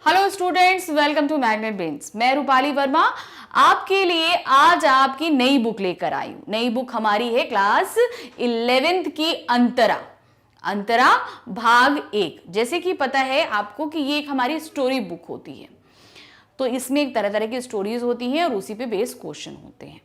Hello students, welcome to magnet brains. मैं रूपाली वर्मा आपके लिए आज आपकी नई बुक लेकर आई हूं। नई बुक हमारी है क्लास 11th की अंतरा भाग 1। जैसे कि पता है आपको कि ये एक हमारी स्टोरी बुक होती है, तो इसमें एक तरह तरह की स्टोरीज होती हैं और उसी पे बेस्ड क्वेश्चन होते हैं।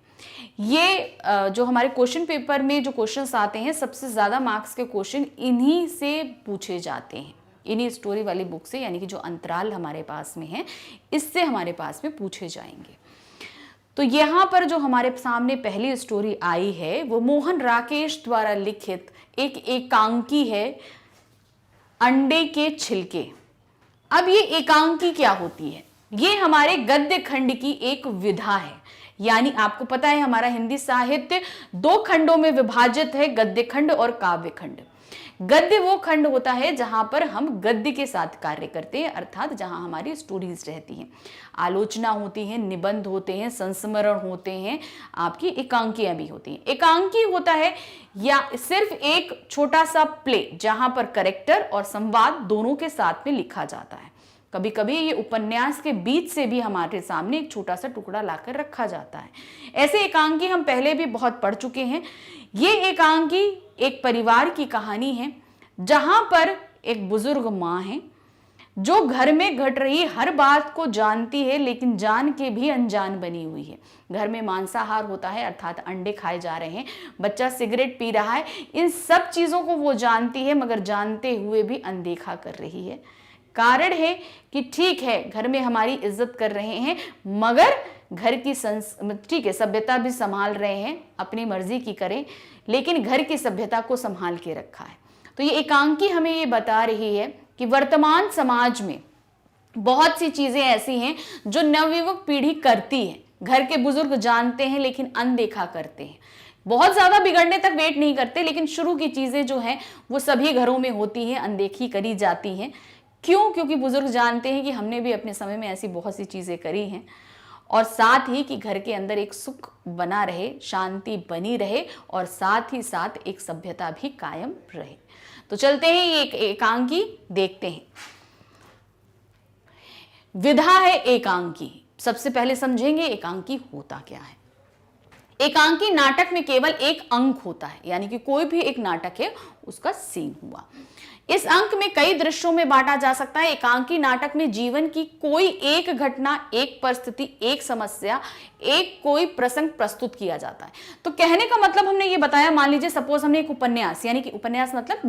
ये जो हमारे क्वेश्चन पेपर में जो क्वेश्चंस आते हैं, सबसे ज़्यादा मार्क्स के क्वेश्चन इन्हीं से पूछे जाते हैं, इन्हीं स्टोरी वाली बुक से, यानी कि जो अंतराल हमारे पास में है इससे हमारे पास में पूछे जाएंगे। तो यहाँ पर जो हमारे सामने पहली स्टोरी आई है वो मोहन राकेश द्वारा लिखित एक एकांकी है, अंडे के छिलके। अब ये एकांकी क्या होती है? ये हमारे गद्य खंड की एक विधा है। यानी आपको पता है हमारा हिंदी साहित्य 2 खंडों में विभाजित है, गद्य खंड और काव्य खंड। गद्य वो खंड होता है जहां पर हम गद्य के साथ कार्य करते हैं, अर्थात जहां हमारी स्टोरीज रहती हैं, आलोचना होती है, निबंध होते हैं, संस्मरण होते हैं, आपकी एकांकियां भी होती हैं। एकांकी होता है या सिर्फ एक छोटा सा प्ले जहां पर कैरेक्टर और संवाद दोनों के साथ में लिखा जाता है। कभी कभी ये उपन्यास के बीच से भी हमारे सामने एक छोटा सा टुकड़ा लाकर रखा जाता है। ऐसे एकांकी हम पहले भी बहुत पढ़ चुके हैं। ये एकांकी एक परिवार की कहानी है जहां पर एक बुजुर्ग माँ है जो घर में घट रही हर बात को जानती है, लेकिन जान के भी अनजान बनी हुई है। घर में मांसाहार होता है, अर्थात अंडे खाए जा रहे हैं, बच्चा सिगरेट पी रहा है, इन सब चीजों को वो जानती है, मगर जानते हुए भी अनदेखा कर रही है। कारण है कि ठीक है घर में हमारी इज्जत कर रहे हैं, मगर घर की ठीक है सभ्यता भी संभाल रहे हैं, अपनी मर्जी की करें, लेकिन घर की सभ्यता को संभाल के रखा है। तो ये एकांकी हमें ये बता रही है कि वर्तमान समाज में बहुत सी चीजें ऐसी हैं जो नवयुवक पीढ़ी करती है। घर के बुजुर्ग जानते हैं लेकिन अनदेखा करते हैं, बहुत ज्यादा बिगड़ने तक वेट नहीं करते, लेकिन शुरू की चीजें जो हैं वो सभी घरों में होती हैं, अनदेखी करी जाती हैं। क्यों? क्योंकि बुजुर्ग जानते हैं कि हमने भी अपने समय में ऐसी बहुत सी चीजें करी हैं, और साथ ही कि घर के अंदर एक सुख बना रहे, शांति बनी रहे, और साथ ही साथ एक सभ्यता भी कायम रहे। तो चलते हैं ये एक एकांकी देखते हैं। विधा है एकांकी। सबसे पहले समझेंगे एकांकी होता क्या है। एकांकी नाटक में केवल एक अंक होता है, यानी कि कोई भी एक नाटक है उसका सीन हुआ। इस अंक में कई दृश्यों में बांटा जा सकता है। एकांकी नाटक में जीवन की कोई एक घटना, एक परिस्थिति, एक समस्या, एक कोई प्रसंग प्रस्तुत किया जाता है। तो कहने का मतलब हमने ये बताया, मान लीजिए सपोज हमने एक उपन्यास, यानी कि उपन्यास मतलब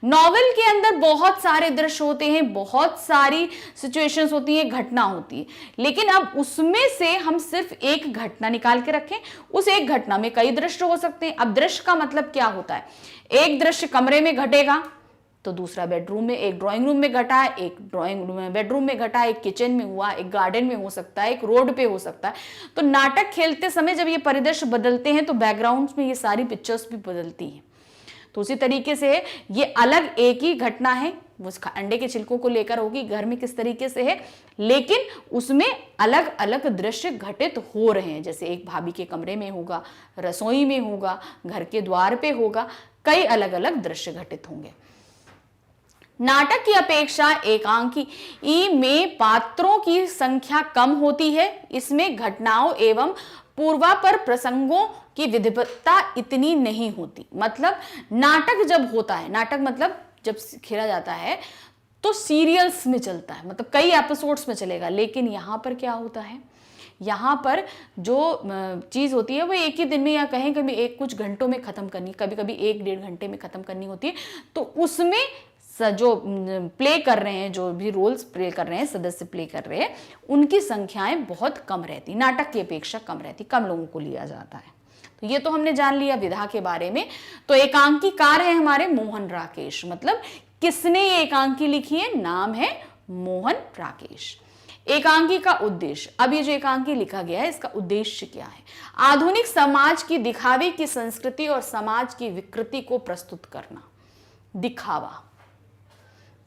नॉवेल के अंदर बहुत सारे दृश्य होते हैं, बहुत सारी सिचुएशंस होती हैं, घटना होती है, लेकिन अब उसमें से हम सिर्फ एक घटना निकाल के रखें, उस एक घटना में कई दृश्य हो सकते हैं। अब दृश्य का मतलब क्या होता है? एक दृश्य कमरे में घटेगा तो दूसरा बेडरूम में, एक ड्राइंग रूम में घटा है, एक बेडरूम में घटा, एक किचन में हुआ, एक गार्डन में हो सकता है, एक रोड पे हो सकता है। तो नाटक खेलते समय जब ये परिदृश्य बदलते हैं तो बैकग्राउंड में ये सारी पिक्चर्स भी बदलती हैं। तो उसी तरीके से ये अलग एक ही घटना है, वो अंडे के छिलकों को लेकर होगी, घर में किस तरीके से है, लेकिन उसमें अलग अलग दृश्य घटित हो रहे हैं। जैसे एक भाभी के कमरे में होगा, रसोई में होगा, घर के द्वार पे होगा, कई अलग अलग दृश्य घटित होंगे। नाटक की अपेक्षा एकांकी में पात्रों की संख्या कम होती है। इसमें घटनाओं एवं पूर्वापर प्रसंगों की विधिवत्ता इतनी नहीं होती। मतलब नाटक जब होता है, नाटक मतलब जब खेला जाता है तो सीरियल्स में चलता है, मतलब कई एपिसोड्स में चलेगा, लेकिन यहाँ पर क्या होता है, यहाँ पर जो चीज़ होती है वो एक ही दिन में, या कहें कभी एक कुछ घंटों में ख़त्म करनी, कभी कभी 1-1.5 घंटे में ख़त्म करनी होती है। तो उसमें जो प्ले कर रहे हैं, जो भी रोल्स प्ले कर रहे हैं, सदस्य प्ले कर रहे हैं, उनकी संख्याएं बहुत कम रहती, नाटक की अपेक्षा कम रहती, कम लोगों को लिया जाता है। तो ये तो हमने जान लिया विधा के बारे में। तो एकांकीकार है हमारे मोहन राकेश। मतलब किसने ये एकांकी लिखी है? नाम है मोहन राकेश। एकांकी का उद्देश्य, अब ये जो एकांकी लिखा गया है इसका उद्देश्य क्या है? आधुनिक समाज की दिखावे की संस्कृति और समाज की विकृति को प्रस्तुत करना, दिखावा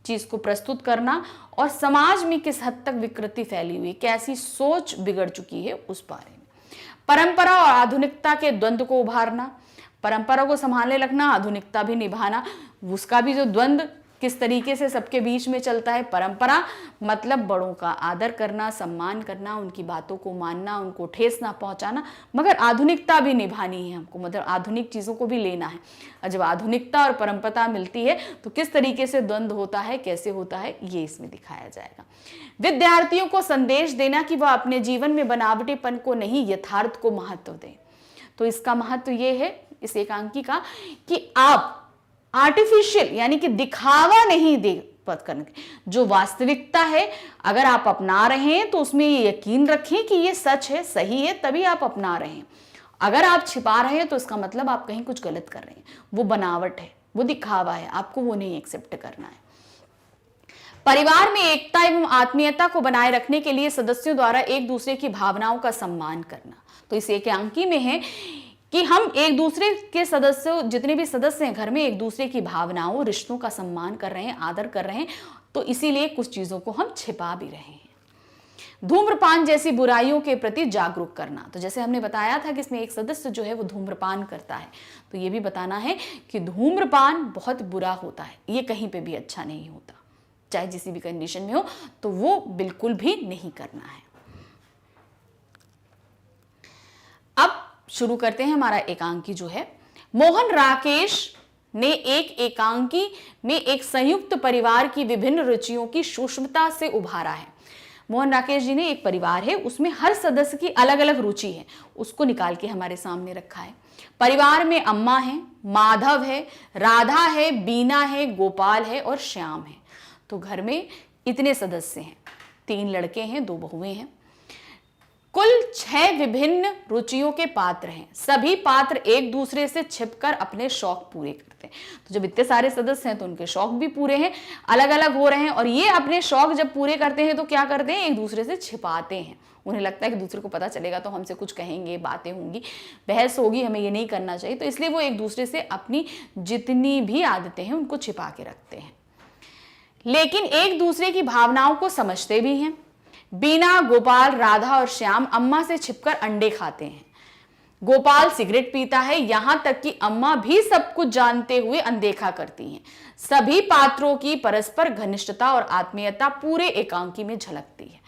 चीज को प्रस्तुत करना, और समाज में किस हद तक विकृति फैली हुई, कैसी सोच बिगड़ चुकी है उस बारे में। परंपरा और आधुनिकता के द्वंद्व को उभारना, परंपरा को संभाले रखना, आधुनिकता भी निभाना, उसका भी जो द्वंद्व किस तरीके से सबके बीच में चलता है। परंपरा मतलब बड़ों का आदर करना, सम्मान करना, उनकी बातों को मानना, उनको ठेस ना पहुंचाना, मगर आधुनिकता भी निभानी है हमको, मतलब आधुनिक चीज़ों को भी लेना है। और जब आधुनिकता और परंपरा मिलती है तो किस तरीके से द्वंद्व होता है, कैसे होता है, ये इसमें दिखाया जाएगा। विद्यार्थियों को संदेश देना कि वह अपने जीवन में बनावटीपन को नहीं, यथार्थ को महत्व दें। तो इसका महत्व ये है इस एकांकी का कि आप आर्टिफिशियल यानी कि दिखावा नहीं दे करने, जो वास्तविकता है अगर आप अपना रहे हैं तो उसमें ये यकीन रखें कि ये सच है, सही है, तभी आप अपना रहे हैं। अगर आप छिपा रहे हैं तो इसका मतलब आप कहीं कुछ गलत कर रहे हैं, वो बनावट है, वो दिखावा है, आपको वो नहीं एक्सेप्ट करना है। परिवार में एकता एवं आत्मीयता को बनाए रखने के लिए सदस्यों द्वारा एक दूसरे की भावनाओं का सम्मान करना। तो इस एकांकी में है कि हम एक दूसरे के सदस्यों, जितने भी सदस्य हैं घर में, एक दूसरे की भावनाओं, रिश्तों का सम्मान कर रहे हैं, आदर कर रहे हैं, तो इसीलिए कुछ चीजों को हम छिपा भी रहे हैं। धूम्रपान जैसी बुराइयों के प्रति जागरूक करना। तो जैसे हमने बताया था कि इसमें एक सदस्य जो है वो धूम्रपान करता है, तो ये भी बताना है कि धूम्रपान बहुत बुरा होता है, ये कहीं पे भी अच्छा नहीं होता, चाहे किसी भी कंडीशन में हो, तो वो बिल्कुल भी नहीं करना है। अब शुरू करते हैं हमारा एकांकी जो है। मोहन राकेश ने एक एकांकी में एक संयुक्त परिवार की विभिन्न रुचियों की सूक्ष्मता से उभारा है। मोहन राकेश जी ने एक परिवार है, उसमें हर सदस्य की अलग अलग रुचि है, उसको निकाल के हमारे सामने रखा है। परिवार में अम्मा है, माधव है, राधा है, बीना है, गोपाल है और श्याम है। तो घर में इतने सदस्य हैं, 3 लड़के हैं, 2 बहुएं हैं। कुल 6 विभिन्न रुचियों के पात्र हैं। सभी पात्र एक दूसरे से छिपकर अपने शौक पूरे करते हैं। तो जब इतने सारे सदस्य हैं तो उनके शौक भी पूरे हैं, अलग अलग हो रहे हैं, और ये अपने शौक जब पूरे करते हैं तो क्या करते हैं, एक दूसरे से छिपाते हैं। उन्हें लगता है कि दूसरे को पता चलेगा तो हमसे कुछ कहेंगे, बातें होंगी, बहस होगी, हमें ये नहीं करना चाहिए, तो इसलिए वो एक दूसरे से अपनी जितनी भी आदतें हैं उनको छिपा के रखते हैं, लेकिन एक दूसरे की भावनाओं को समझते भी हैं। बीना, गोपाल, राधा और श्याम अम्मा से छिपकर अंडे खाते हैं। गोपाल सिगरेट पीता है, यहां तक कि अम्मा भी सब कुछ जानते हुए अनदेखा करती हैं। सभी पात्रों की परस्पर घनिष्ठता और आत्मीयता पूरे एकांकी में झलकती है।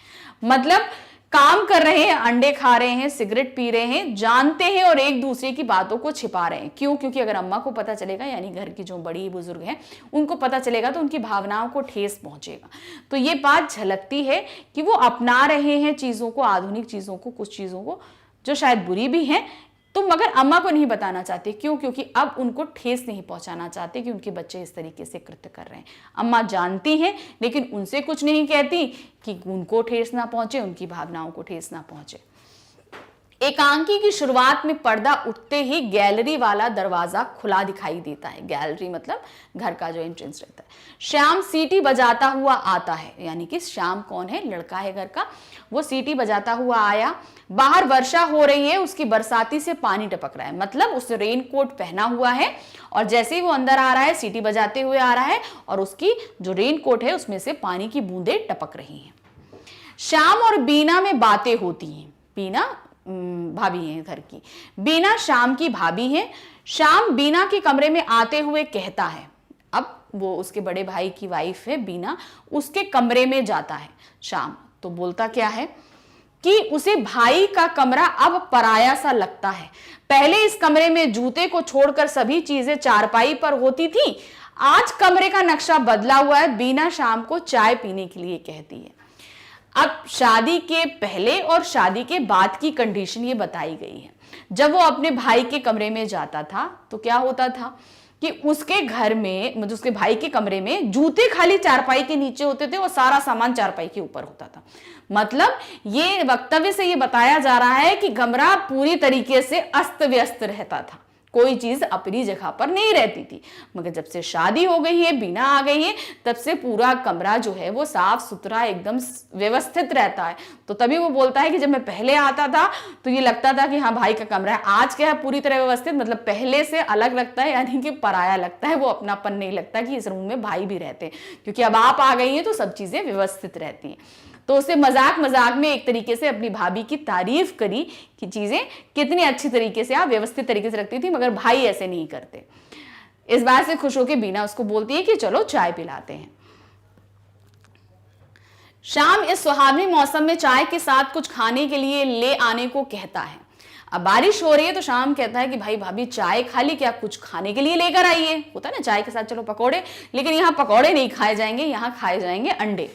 मतलब काम कर रहे हैं, अंडे खा रहे हैं, सिगरेट पी रहे हैं, जानते हैं और एक दूसरे की बातों को छिपा रहे हैं। क्यों? क्योंकि अगर अम्मा को पता चलेगा, यानी घर की जो बड़ी बुजुर्ग हैं उनको पता चलेगा तो उनकी भावनाओं को ठेस पहुंचेगा। तो ये बात झलकती है कि वो अपना रहे हैं चीजों को, आधुनिक चीजों को, कुछ चीजों को जो शायद बुरी भी हैं, तो मगर अम्मा को नहीं बताना चाहते। क्यों? क्योंकि अब उनको ठेस नहीं पहुंचाना चाहते कि उनके बच्चे इस तरीके से कृत्य कर रहे हैं। अम्मा जानती हैं लेकिन उनसे कुछ नहीं कहती कि उनको ठेस ना पहुंचे, उनकी भावनाओं को ठेस ना पहुंचे। एकांकी की शुरुआत में पर्दा उठते ही गैलरी वाला दरवाजा खुला दिखाई देता है। गैलरी मतलब घर का जो एंट्रेंस रहता है। श्याम सीटी बजाता हुआ आता है, यानी कि श्याम कौन है? लड़का है घर का। वो सीटी बजाता हुआ आया। बाहर वर्षा हो रही है, उसकी बरसाती से पानी टपक रहा है, मतलब उसने रेन कोट पहना हुआ है और जैसे ही वो अंदर आ रहा है सीटी बजाते हुए आ रहा है और उसकी जो रेन कोट है उसमें से पानी की बूंदें टपक रही हैं। श्याम और बीना में बातें होती हैं। बीना भाभी है घर की। बीना श्याम की भाभी है। श्याम बीना के कमरे में आते हुए कहता है, अब वो उसके बड़े भाई की वाइफ है बीना, उसके कमरे में जाता है श्याम, तो बोलता क्या है कि उसे भाई का कमरा अब पराया सा लगता है। पहले इस कमरे में जूते को छोड़कर सभी चीजें चारपाई पर होती थी, आज कमरे का नक्शा बदला हुआ है। बीना श्याम को चाय पीने के लिए कहती है। अब शादी के पहले और शादी के बाद की कंडीशन ये बताई गई है। जब वो अपने भाई के कमरे में जाता था तो क्या होता था कि उसके घर में, मतलब उसके भाई के कमरे में जूते खाली चारपाई के नीचे होते थे और सारा सामान चारपाई के ऊपर होता था। मतलब ये वक्तव्य से ये बताया जा रहा है कि कमरा पूरी तरीके से अस्त व्यस्त रहता था, कोई चीज अपनी जगह पर नहीं रहती थी। मगर जब से शादी हो गई है, बीना आ गई है, तब से पूरा कमरा जो है वो साफ सुथरा एकदम व्यवस्थित रहता है। तो तभी वो बोलता है कि जब मैं पहले आता था तो ये लगता था कि हाँ भाई का कमरा है, आज क्या है पूरी तरह व्यवस्थित, मतलब पहले से अलग लगता है, यानी कि पराया लगता है, वो अपनापन नहीं लगता कि इस रूम में भाई भी रहते हैं, क्योंकि अब आप आ गई हैं तो सब चीजें व्यवस्थित रहती हैं। तो उसे मजाक मजाक में एक तरीके से अपनी भाभी की तारीफ करी कि चीजें कितनी अच्छी तरीके से आप व्यवस्थित तरीके से रखती थी, मगर भाई ऐसे नहीं करते। इस बात से खुश होकर बीना उसको बोलती है कि चलो चाय पिलाते हैं। श्याम इस सुहावनी मौसम में चाय के साथ कुछ खाने के लिए ले आने को कहता है। अब बारिश हो रही है तो श्याम कहता है कि भाई भाभी चाय खा ली क्या, कुछ खाने के लिए लेकर आइए। होता है ना चाय के साथ चलो पकौड़े, लेकिन यहाँ पकौड़े नहीं खाए जाएंगे, यहाँ खाए जाएंगे अंडे।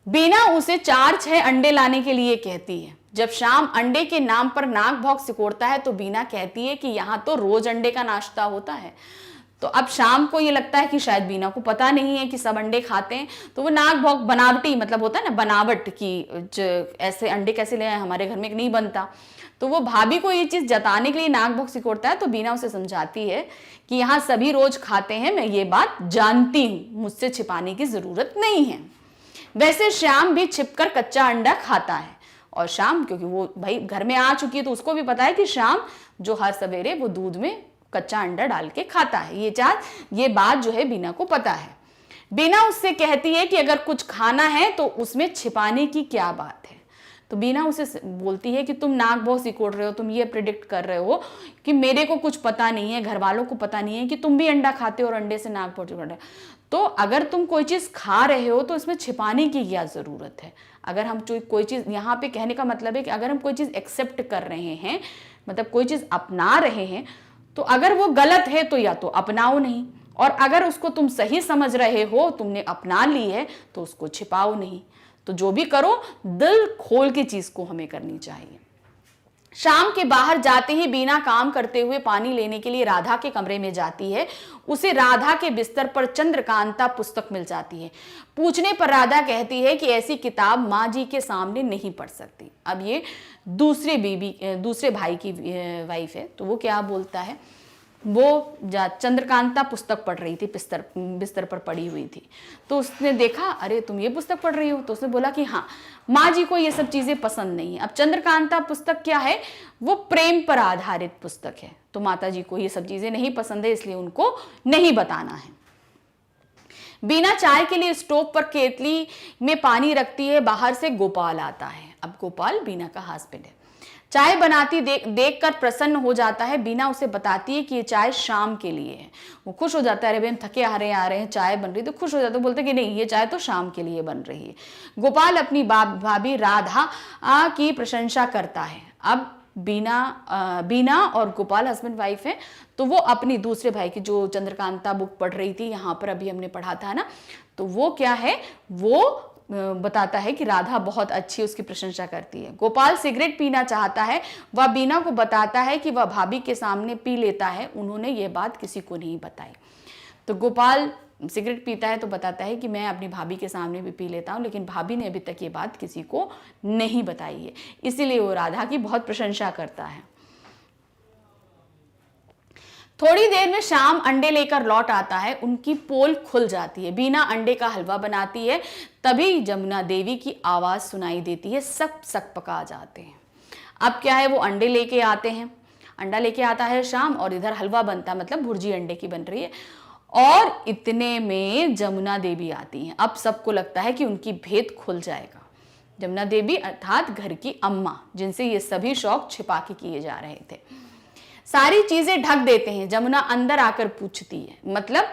बीना उसे 4-6 अंडे लाने के लिए कहती है। जब श्याम अंडे के नाम पर नाक भौंक सिकोड़ता है तो बीना कहती है कि यहाँ तो रोज अंडे का नाश्ता होता है। तो अब शाम को ये लगता है कि शायद बीना को पता नहीं है कि सब अंडे खाते हैं, तो वो नाक भौंक बनावटी, मतलब होता है ना बनावट की, ऐसे अंडे कैसे ले आए, हमारे घर में नहीं बनता। तो वो भाभी को ये चीज जताने के लिए नाक भौंक सिकोड़ता है। तो बीना उसे समझाती है कि यहाँ सभी रोज खाते हैं, मैं ये बात जानती हूँ, मुझसे छिपाने की जरूरत नहीं है। वैसे श्याम भी छिपकर कच्चा अंडा खाता है, और शाम क्योंकि वो भाई घर में आ चुकी है तो उसको भी पता है कि शाम जो हर सवेरे वो दूध में कच्चा अंडा डाल के खाता है। ये बात जो है बीना को पता है। बीना उससे कहती है कि अगर कुछ खाना है तो उसमें छिपाने की क्या बात है। तो बीना उसे बोलती है कि तुम नाक बहुत सिकोड़ रहे हो, तुम ये प्रिडिक्ट कर रहे हो कि मेरे को कुछ पता नहीं है, घर वालों को पता नहीं है कि तुम भी अंडा खाते हो और अंडे से नाक बहुत सिकोड़ रहे हो। तो अगर तुम कोई चीज खा रहे हो तो इसमें छिपाने की क्या जरूरत है। अगर हम कोई चीज, यहाँ पे कहने का मतलब है कि अगर हम कोई चीज एक्सेप्ट कर रहे हैं, मतलब कोई चीज अपना रहे हैं, तो अगर वो गलत है तो या तो अपनाओ नहीं, और अगर उसको तुम सही समझ रहे हो, तुमने अपना ली है, तो उसको छिपाओ नहीं। तो जो भी करो दिल खोल के चीज को हमें करनी चाहिए। शाम के बाहर जाते ही बीना काम करते हुए पानी लेने के लिए राधा के कमरे में जाती है। उसे राधा के बिस्तर पर चंद्रकांता पुस्तक मिल जाती है। पूछने पर राधा कहती है कि ऐसी किताब माँ जी के सामने नहीं पढ़ सकती। अब ये दूसरे भाई की वाइफ है, तो वो क्या बोलता है, वो चंद्रकांता पुस्तक पढ़ रही थी, बिस्तर पर पड़ी हुई थी। तो उसने देखा, अरे तुम ये पुस्तक पढ़ रही हो, तो उसने बोला कि हाँ, माँ जी को ये सब चीजें पसंद नहीं है। अब चंद्रकांता पुस्तक क्या है, वो प्रेम पर आधारित पुस्तक है, तो माता जी को ये सब चीजें नहीं पसंद है, इसलिए उनको नहीं बताना है। बीना चाय के लिए स्टोव पर केतली में पानी रखती है। बाहर से गोपाल आता है। अब गोपाल बीना का हस्बैंड है। चाय बनाती देखकर प्रसन्न हो जाता है। बीना उसे बताती है कि ये चाय शाम के लिए है। वो खुश हो जाता है, अरे भाई हम थके आ रहे हैं, चाय बन रही, तो खुश हो जाते हैं, बोलते कि नहीं, ये चाय तो शाम के लिए बन रही है। गोपाल अपनी भाभी राधा की प्रशंसा करता है। अब बीना और गोपाल हस्बैंड वाइफ है, तो वो अपनी दूसरे भाई की, जो चंद्रकांता बुक पढ़ रही थी, यहाँ पर अभी हमने पढ़ा था ना, तो वो क्या है, वो बताता है कि राधा बहुत अच्छी, उसकी प्रशंसा करती है। गोपाल सिगरेट पीना चाहता है। वह बीना को बताता है कि वह भाभी के सामने पी लेता है, उन्होंने ये बात किसी को नहीं बताई। तो गोपाल सिगरेट पीता है तो बताता है कि मैं अपनी भाभी के सामने भी पी लेता हूँ, लेकिन भाभी ने अभी तक ये बात किसी को नहीं बताई है, इसीलिए वो राधा की बहुत प्रशंसा करता है। थोड़ी देर में श्याम अंडे लेकर लौट आता है। उनकी पोल खुल जाती है। बीना अंडे का हलवा बनाती है, तभी जमुना देवी की आवाज सुनाई देती है, सब सकपका जाते हैं। अब क्या है, वो अंडे लेके आते हैं, अंडा लेके आता है श्याम, और इधर हलवा बनता है, मतलब भुर्जी अंडे की बन रही है। और इतने में जमुना देवी आती हैं। अब सबको लगता है कि उनकी भेद खुल जाएगा। जमुना देवी अर्थात घर की अम्मा, जिनसे ये सभी शौक छिपा के किए जा रहे थे, सारी चीजें ढक देते हैं। जमुना अंदर आकर पूछती है, मतलब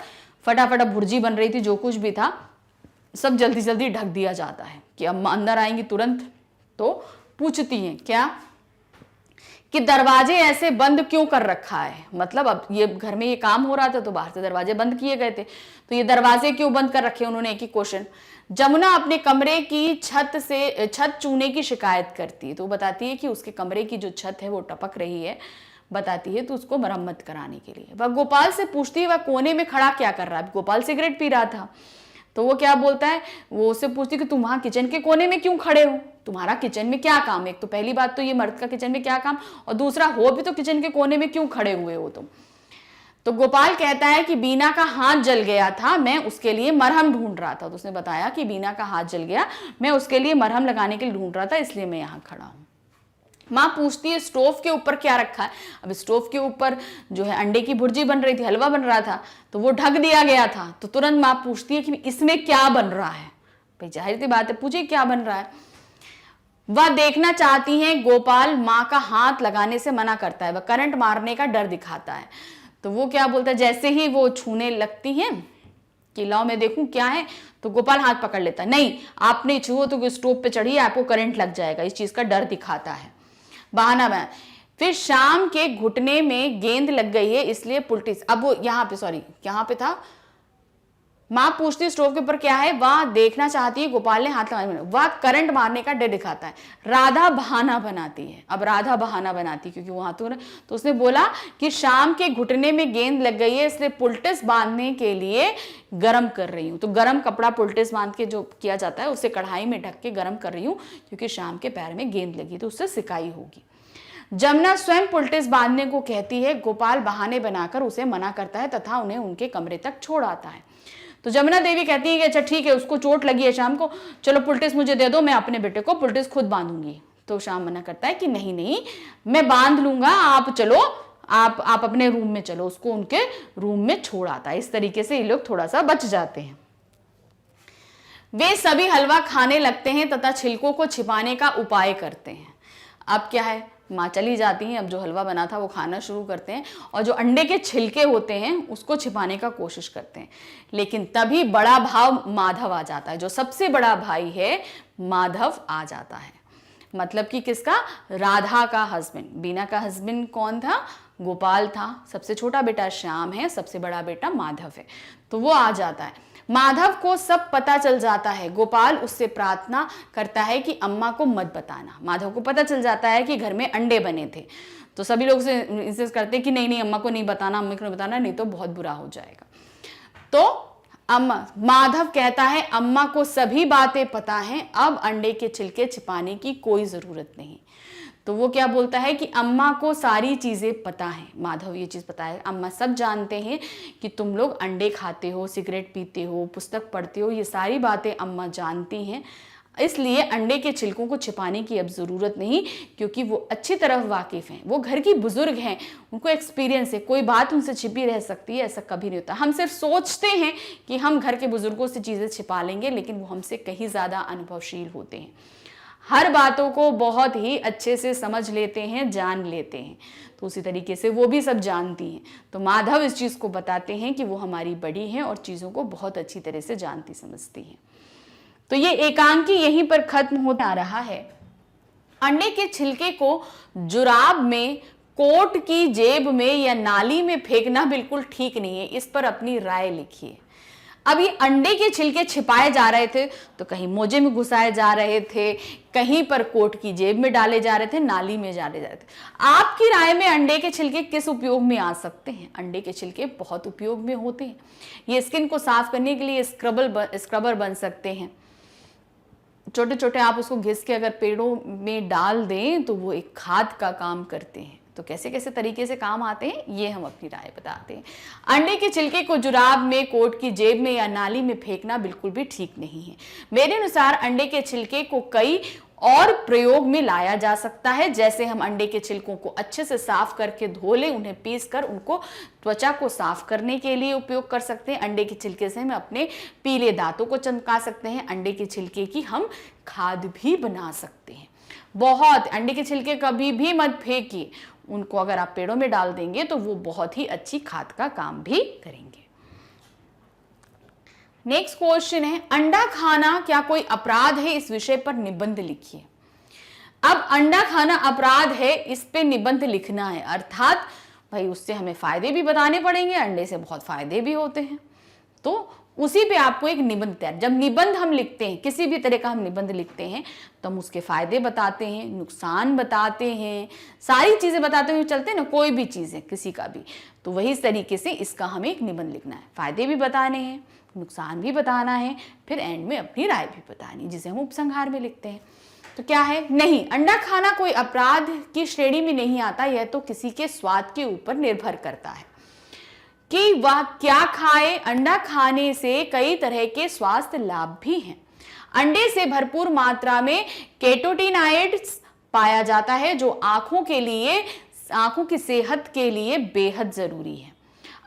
फटाफट भुर्जी बन रही थी, जो कुछ भी था सब जल्दी जल्दी ढक दिया जाता है कि अम्मा अंदर आएंगी तुरंत। तो पूछती हैं क्या, कि दरवाजे ऐसे बंद क्यों कर रखा है, मतलब अब ये घर में ये काम हो रहा था तो बाहर से दरवाजे बंद किए गए थे, तो ये दरवाजे क्यों बंद कर रखे, उन्होंने एक ही क्वेश्चन। जमुना अपने कमरे की छत चूने की शिकायत करती है, तो बताती है कि उसके कमरे की जो छत है वो टपक रही है, बताती है, तो उसको मरम्मत कराने के लिए। वह गोपाल से पूछती है, वह कोने में खड़ा क्या कर रहा है। गोपाल सिगरेट पी रहा था, तो वो क्या बोलता है, वो उससे पूछती है कि तुम वहां किचन के कोने में क्यों खड़े हो, तुम्हारा किचन में क्या काम है। एक तो पहली बात तो ये मर्द का किचन में क्या काम, और दूसरा हो भी तो किचन के कोने में क्यों खड़े हुए हो तुम। तो गोपाल कहता है कि बीना का हाथ जल गया था, मैं उसके लिए मरहम ढूंढ रहा था। तो उसने बताया कि बीना का हाथ जल गया, मैं उसके लिए मरहम लगाने के लिए ढूंढ रहा था, इसलिए मैं यहाँ खड़ा हूँ। माँ पूछती है स्टोव के ऊपर क्या रखा है। अब स्टोव के ऊपर जो है अंडे की भुर्जी बन रही थी, हलवा बन रहा था, तो वो ढक दिया गया था। तो तुरंत माँ पूछती है कि इसमें क्या बन रहा है। भाई जाहिर सी बात है, पूछे क्या बन रहा है। वह देखना चाहती हैं। गोपाल माँ का हाथ लगाने से मना करता है, वह करंट मारने का डर दिखाता है। तो वो क्या बोलता है, जैसे ही वो छूने लगती हैं कि लाओ मैं देखूं क्या है, तो गोपाल हाथ पकड़ लेता है, नहीं आप नहीं छुओ तो स्टोव पे चढ़िए, आपको करंट लग जाएगा, इस चीज का डर दिखाता है, बहाना बना। फिर शाम के घुटने में गेंद लग गई है इसलिए पुलटिस, अब वो यहाँ पे, सॉरी यहाँ पे था, माँ पूछती स्टोव के ऊपर क्या है, वह देखना चाहती है, गोपाल ने हाथ लगाया, वह करंट मारने का डर दिखाता है। राधा बहाना बनाती है, अब राधा बहाना बनाती क्योंकि वहां तो उसने बोला कि शाम के घुटने में गेंद लग गई है इसलिए पुलटिस बांधने के लिए गर्म कर रही हूँ। तो गर्म कपड़ा पुलटिस बांध के जो किया जाता है उसे कढ़ाई में ढक के गर्म कर रही हूँ क्योंकि शाम के पैर में गेंद लगी तो उससे सिकाई होगी। जमुना स्वयं पुलटिस बांधने को कहती है, गोपाल बहाने बनाकर उसे मना करता है तथा उन्हें उनके कमरे तक छोड़ आता है। तो जमुना देवी कहती है कि अच्छा ठीक है, उसको चोट लगी है शाम को, चलो पुलटिस मुझे दे दो, मैं अपने बेटे को पुलटिस खुद बांधूंगी। तो शाम मना करता है कि नहीं नहीं मैं बांध लूंगा, आप चलो, आप अपने रूम में चलो, उसको उनके रूम में छोड़ आता है। इस तरीके से ये लोग थोड़ा सा बच जाते हैं। वे सभी हलवा खाने लगते हैं तथा छिलकों को छिपाने का उपाय करते हैं। अब क्या है, माँ चली जाती हैं, अब जो हलवा बना था वो खाना शुरू करते हैं और जो अंडे के छिलके होते हैं उसको छिपाने का कोशिश करते हैं। लेकिन तभी बड़ा भाव माधव आ जाता है, जो सबसे बड़ा भाई है माधव आ जाता है। मतलब कि किसका, राधा का हस्बैंड। बीना का हस्बैंड कौन था, गोपाल था, सबसे छोटा बेटा श्याम है, सबसे बड़ा बेटा माधव है। तो वो आ जाता है। माधव को सब पता चल जाता है। गोपाल उससे प्रार्थना करता है कि अम्मा को मत बताना। माधव को पता चल जाता है कि घर में अंडे बने थे, तो सभी लोग से इंसिस्ट करते हैं कि नहीं नहीं अम्मा को नहीं बताना, अम्मा को नहीं बताना, नहीं तो बहुत बुरा हो जाएगा। तो अम्मा, माधव कहता है अम्मा को सभी बातें पता हैं, अब अंडे के छिलके छिपाने की कोई जरूरत नहीं। तो वो क्या बोलता है कि अम्मा को सारी चीज़ें पता है। माधव ये चीज़ पता है, अम्मा सब जानते हैं कि तुम लोग अंडे खाते हो, सिगरेट पीते हो, पुस्तक पढ़ते हो, ये सारी बातें अम्मा जानती हैं, इसलिए अंडे के छिलकों को छिपाने की अब ज़रूरत नहीं, क्योंकि वो अच्छी तरह वाकिफ़ हैं, वो घर की बुजुर्ग हैं, उनको एक्सपीरियंस है, कोई बात उनसे छिपी रह सकती है ऐसा कभी नहीं होता। हम सिर्फ सोचते हैं कि हम घर के बुजुर्गों से चीज़ें छिपा लेंगे, लेकिन वो हमसे कहीं ज़्यादा अनुभवशील होते हैं, हर बातों को बहुत ही अच्छे से समझ लेते हैं, जान लेते हैं। तो उसी तरीके से वो भी सब जानती हैं। तो माधव इस चीज़ को बताते हैं कि वो हमारी बड़ी हैं और चीज़ों को बहुत अच्छी तरह से जानती समझती हैं। तो ये एकांकी यहीं पर खत्म होता आ रहा है। अंडे के छिलके को जुराब में, कोट की जेब में या नाली में फेंकना बिल्कुल ठीक नहीं है। इस पर अपनी राय लिखिए। अब ये अंडे के छिलके छिपाए जा रहे थे, तो कहीं मोजे में घुसाए जा रहे थे, कहीं पर कोट की जेब में डाले जा रहे थे, नाली में डाले जा रहे थे। आपकी राय में अंडे के छिलके किस उपयोग में आ सकते हैं? अंडे के छिलके बहुत उपयोग में होते हैं। ये स्किन को साफ करने के लिए स्क्रबर बन सकते हैं। छोटे छोटे आप उसको घिस के अगर पेड़ों में डाल दें तो वो एक खाद का काम करते हैं। तो कैसे कैसे तरीके से काम आते हैं ये हम अपनी राय बताते हैं। अंडे के छिलके को जुराब में, कोट की जेब में या नाली में फेंकना बिल्कुल भी ठीक नहीं है। मेरे अनुसार अंडे के छिलके को कई और प्रयोग में लाया जा सकता है, जैसे हम अंडे के छिलकों को अच्छे से साफ करके धो लें, उन्हें पीस कर उनको त्वचा को साफ करने के लिए उपयोग कर सकते हैं। अंडे के छिलके से हम अपने पीले दांतों को चमका सकते हैं। अंडे के छिलके की हम खाद भी बना सकते हैं। बहुत, अंडे के छिलके कभी भी मत फेंकिए, उनको अगर आप पेड़ों में डाल देंगे तो वो बहुत ही अच्छी खाद का काम भी करेंगे। नेक्स्ट क्वेश्चन है, अंडा खाना क्या कोई अपराध है? इस विषय पर निबंध लिखिए। अब अंडा खाना अपराध है, इस पे निबंध लिखना है, अर्थात भाई उससे हमें फायदे भी बताने पड़ेंगे, अंडे से बहुत फायदे भी होते हैं, तो उसी पे आपको एक निबंध तैयार। जब निबंध हम लिखते हैं, किसी भी तरह का हम निबंध लिखते हैं, तो हम उसके फायदे बताते हैं, नुकसान बताते हैं, सारी चीजें बताते हुए चलते हैं ना, कोई भी चीज है किसी का भी, तो वही तरीके से इसका हमें एक निबंध लिखना है। फायदे भी बताने हैं, नुकसान भी बताना है, फिर एंड में अपनी राय भी बतानी, जिसे हम उपसंहार में लिखते हैं। तो क्या है, नहीं, अंडा खाना कोई अपराध की श्रेणी में नहीं आता, यह तो किसी के स्वाद के ऊपर निर्भर करता है कि वह क्या खाए। अंडा खाने से कई तरह के स्वास्थ्य लाभ भी हैं। अंडे से भरपूर मात्रा में कैरोटीनॉइड्स पाया जाता है, जो आंखों की सेहत के लिए बेहद जरूरी है।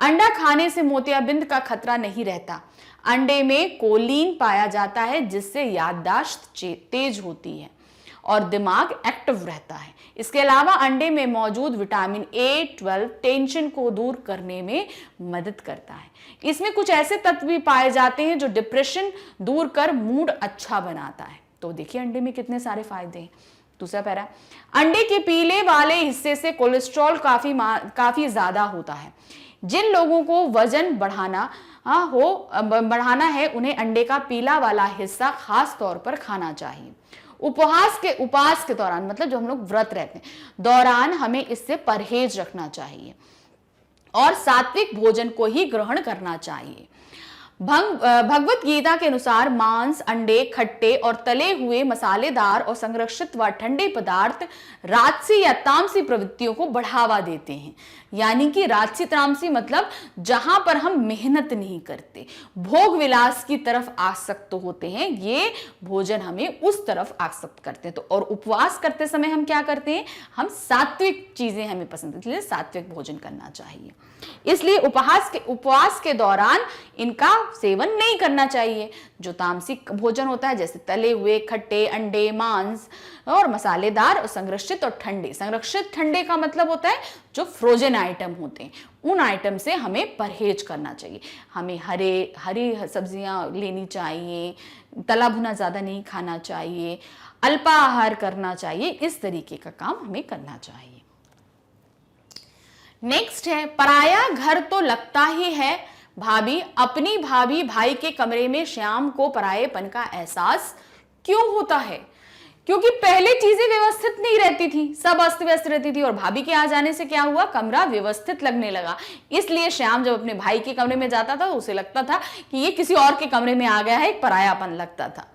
अंडा खाने से मोतियाबिंद का खतरा नहीं रहता। अंडे में कोलीन पाया जाता है, जिससे याददाश्त तेज होती है और दिमाग एक्टिव रहता है। इसके अलावा अंडे में मौजूद विटामिन A12 टेंशन को दूर करने में मदद करता है। इसमें कुछ ऐसे तत्व भी पाए जाते हैं जो डिप्रेशन दूर कर मूड अच्छा बनाता है। तो देखिए अंडे में कितने सारे फायदे हैं। दूसरा पैरा, अंडे के पीले वाले हिस्से से कोलेस्ट्रॉल काफी ज्यादा होता है। जिन लोगों को वजन बढ़ाना है उन्हें अंडे का पीला वाला हिस्सा खास तौर पर खाना चाहिए। उपवास के दौरान, मतलब जो हम लोग व्रत रहते हैं दौरान, हमें इससे परहेज रखना चाहिए और सात्विक भोजन को ही ग्रहण करना चाहिए। भगवत गीता के अनुसार मांस, अंडे, खट्टे और तले हुए मसालेदार और संरक्षित व ठंडे पदार्थ राजसी या तामसी प्रवृत्तियों को बढ़ावा देते हैं। यानी कि राजसी तामसी मतलब जहां पर हम मेहनत नहीं करते, भोग विलास की तरफ आसक्त होते हैं, ये भोजन हमें उस तरफ आसक्त करते हैं। तो और उपवास करते समय हम क्या करते हैं, हम सात्विक चीजें हमें पसंद है, इसलिए सात्विक भोजन करना चाहिए। इसलिए उपवास के दौरान इनका सेवन नहीं करना चाहिए। जो तामसिक भोजन होता है जैसे तले हुए, खट्टे, अंडे, मांस और मसालेदार और संरक्षित और ठंडे। संरक्षित ठंडे का मतलब होता है जो फ्रोजन आइटम होते हैं, उन आइटम से हमें परहेज करना चाहिए। हमें हरी सब्जियां लेनी चाहिए, तला भुना ज्यादा नहीं खाना चाहिए, अल्पाहार करना चाहिए, इस तरीके का काम हमें करना चाहिए। नेक्स्ट है, पराया घर तो लगता ही है भाभी, अपनी भाभी भाई के कमरे में श्याम को परायेपन का एहसास क्यों होता है? क्योंकि पहले चीजें व्यवस्थित नहीं रहती थी, सब अस्त व्यस्त रहती थी और भाभी के आ जाने से क्या हुआ, कमरा व्यवस्थित लगने लगा। इसलिए श्याम जब अपने भाई के कमरे में जाता था तो उसे लगता था कि ये किसी और के कमरे में आ गया है, एक परायापन लगता था।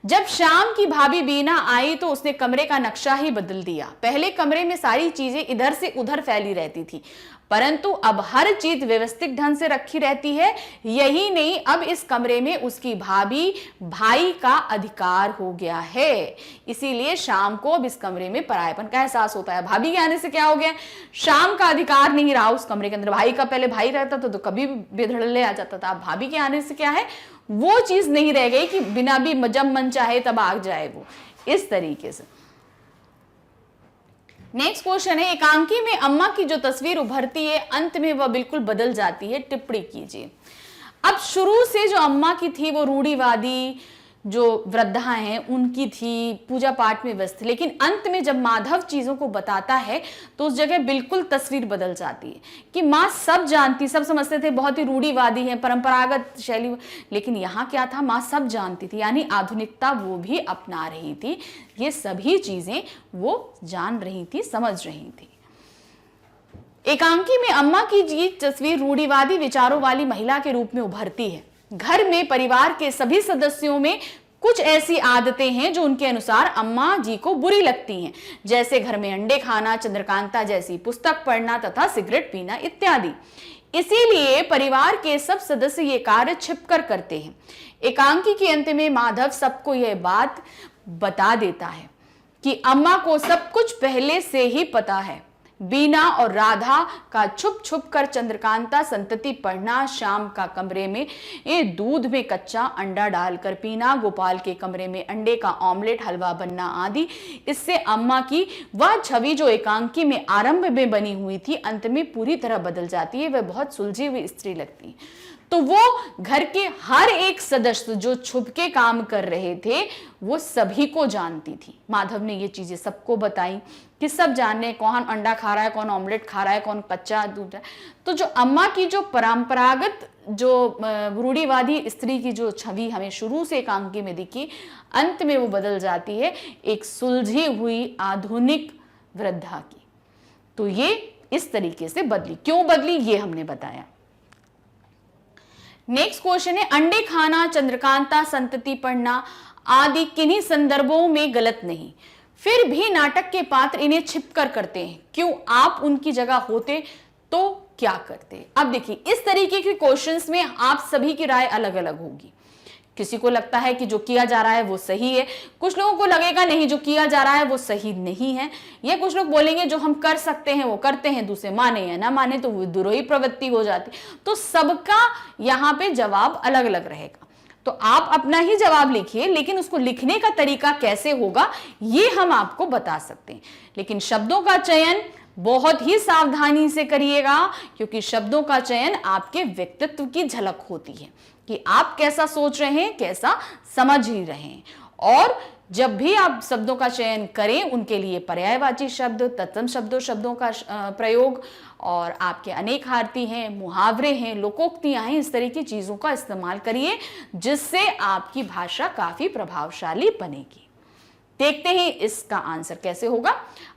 जब श्याम की भाभी बीना आई तो उसने कमरे का नक्शा ही बदल दिया। पहले कमरे में सारी चीजें इधर से उधर फैली रहती थी, परंतु अब हर चीज व्यवस्थित ढंग से रखी रहती है। यही नहीं, अब इस कमरे में उसकी भाभी भाई का अधिकार हो गया है। इसीलिए शाम को अब इस कमरे में परायेपन का एहसास होता है। भाभी के आने से क्या हो गया, शाम का अधिकार नहीं रहा उस कमरे के अंदर। भाई का पहले भाई रहता था तो कभी बेधड़ल्ले आ जाता था, अब भाभी के आने से क्या है, वो चीज नहीं रह गई कि बिना भी जब मन चाहे तब आ जाए वो, इस तरीके से। नेक्स्ट क्वेश्चन है, एकांकी में अम्मा की जो तस्वीर उभरती है अंत में वह बिल्कुल बदल जाती है, टिप्पणी कीजिए। अब शुरू से जो अम्मा की थी वो रूढ़िवादी जो वृद्धा हैं उनकी थी, पूजा पाठ में व्यस्त, लेकिन अंत में जब माधव चीजों को बताता है तो उस जगह बिल्कुल तस्वीर बदल जाती है कि माँ सब जानती, सब समझते थे, बहुत ही रूढ़िवादी है, परंपरागत शैली, लेकिन यहाँ क्या था, माँ सब जानती थी, यानी आधुनिकता वो भी अपना रही थी। ये सभी चीजें वो जान रही थी, समझ रही थी। एकांकी में अम्मा की तस्वीर रूढ़िवादी विचारों वाली महिला के रूप में उभरती है। घर में परिवार के सभी सदस्यों में कुछ ऐसी आदतें हैं जो उनके अनुसार अम्मा जी को बुरी लगती हैं, जैसे घर में अंडे खाना, चंद्रकांता जैसी पुस्तक पढ़ना तथा सिगरेट पीना इत्यादि। इसीलिए परिवार के सब सदस्य ये कार्य छिपकर करते हैं। एकांकी के अंत में माधव सबको यह बात बता देता है कि अम्मा को सब कुछ पहले से ही पता है। बीना और राधा का छुप छुप कर चंद्रकांता संतति पढ़ना, शाम का कमरे में दूध में कच्चा अंडा डालकर पीना, गोपाल के कमरे में अंडे का ऑमलेट हलवा बनना आदि, इससे अम्मा की वह छवि जो एकांकी में आरंभ में बनी हुई थी अंत में पूरी तरह बदल जाती है। वह बहुत सुलझी हुई स्त्री लगती है। तो वो घर के हर एक सदस्य जो छुप के काम कर रहे थे वो सभी को जानती थी। माधव ने ये चीजें सबको बताई कि सब जानने, कौन अंडा खा रहा है, कौन ऑमलेट खा रहा है, कौन कच्चा दूध है। तो जो अम्मा की जो परंपरागत जो रूढ़िवादी स्त्री की जो छवि हमें शुरू से एकांकी में दिखी, अंत में वो बदल जाती है एक सुलझी हुई आधुनिक वृद्धा की। तो ये इस तरीके से बदली, क्यों बदली ये हमने बताया। नेक्स्ट क्वेश्चन है, अंडे खाना, चंद्रकांता संतति पढ़ना आदि किन्हीं संदर्भों में गलत नहीं, फिर भी नाटक के पात्र इन्हें छिपकर करते हैं, क्यों? आप उनकी जगह होते तो क्या करते? अब देखिए, इस तरीके के क्वेश्चंस में आप सभी की राय अलग अलग होगी। किसी को लगता है कि जो किया जा रहा है वो सही है, कुछ लोगों को लगेगा नहीं जो किया जा रहा है वो सही नहीं है, या कुछ लोग बोलेंगे जो हम कर सकते हैं वो करते हैं, दूसरे माने या ना माने तो वो द्रोही प्रवृत्ति हो जाती। तो सबका यहाँ पे जवाब अलग अलग रहेगा। तो आप अपना ही जवाब लिखिए, लेकिन उसको लिखने का तरीका कैसे होगा ये हम आपको बता सकते हैं। लेकिन शब्दों का चयन बहुत ही सावधानी से करिएगा, क्योंकि शब्दों का चयन आपके व्यक्तित्व की झलक होती है कि आप कैसा सोच रहे हैं, कैसा समझ ही रहे हैं। और जब भी आप शब्दों का चयन करें, उनके लिए पर्यायवाची शब्द, तत्सम शब्दों का प्रयोग, और आपके अनेकार्थी हैं, मुहावरे हैं, लोकोक्तियां हैं, इस तरह की चीजों का इस्तेमाल करिए, जिससे आपकी भाषा काफी प्रभावशाली बनेगी। देखते हैं इसका आंसर कैसे होगा।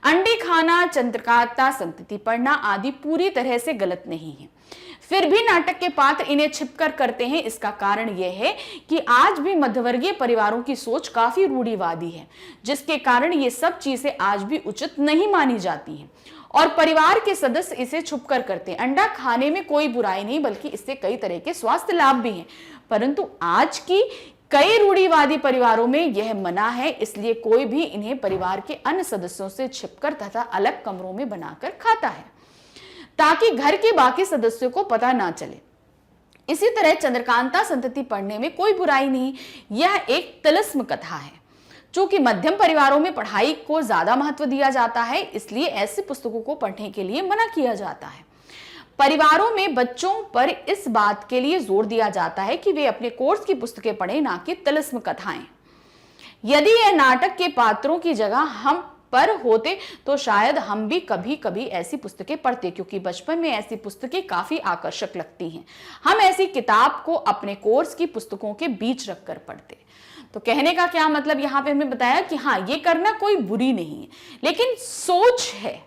अंडे खाना, चंद्रकांता संतति पढ़ना आदि पूरी तरह से गलत नहीं है, फिर भी नाटक के पात्र इन्हें छिपकर करते हैं। इसका कारण यह है कि आज भी मध्यवर्गीय परिवारों की सोच काफी रूढ़िवादी है, जिसके कारण ये सब चीजें आज भी उचित नहीं मानी जाती हैं और परिवार के सदस्य इसे छुपकर करते हैं। अंडा खाने में कोई बुराई नहीं, बल्कि इससे कई तरह के स्वास्थ्य लाभ भी हैं, परंतु आज की कई रूढ़िवादी परिवारों में यह मना है, इसलिए कोई भी इन्हें परिवार के अन्य सदस्यों से छिपकर तथा अलग कमरों में बनाकर खाता है, ताकि घर के बाकी सदस्यों को पता ना चले। इसी तरह चंद्रकांता संतति पढ़ने में कोई बुराई नहीं, यह एक तिलिस्म कथा है। चूंकि मध्यम परिवारों में पढ़ाई को ज्यादा महत्व दिया जाता है, इसलिए ऐसी पुस्तकों को पढ़ने के लिए मना किया जाता है। परिवारों में बच्चों पर इस बात के लिए जोर दिया जाता है कि वे अपने कोर्स की पुस्तकें पढ़ें, ना कि तिलिस्म कथाएं। यदि यह नाटक के पात्रों की जगह हम पर होते तो शायद हम भी कभी कभी ऐसी पुस्तकें पढ़ते, क्योंकि बचपन में ऐसी पुस्तकें काफी आकर्षक लगती हैं। हम ऐसी किताब को अपने कोर्स की पुस्तकों के बीच रखकर पढ़ते। तो कहने का क्या मतलब, यहाँ पे हमें बताया कि हाँ, ये करना कोई बुरी नहीं है, लेकिन सोच है।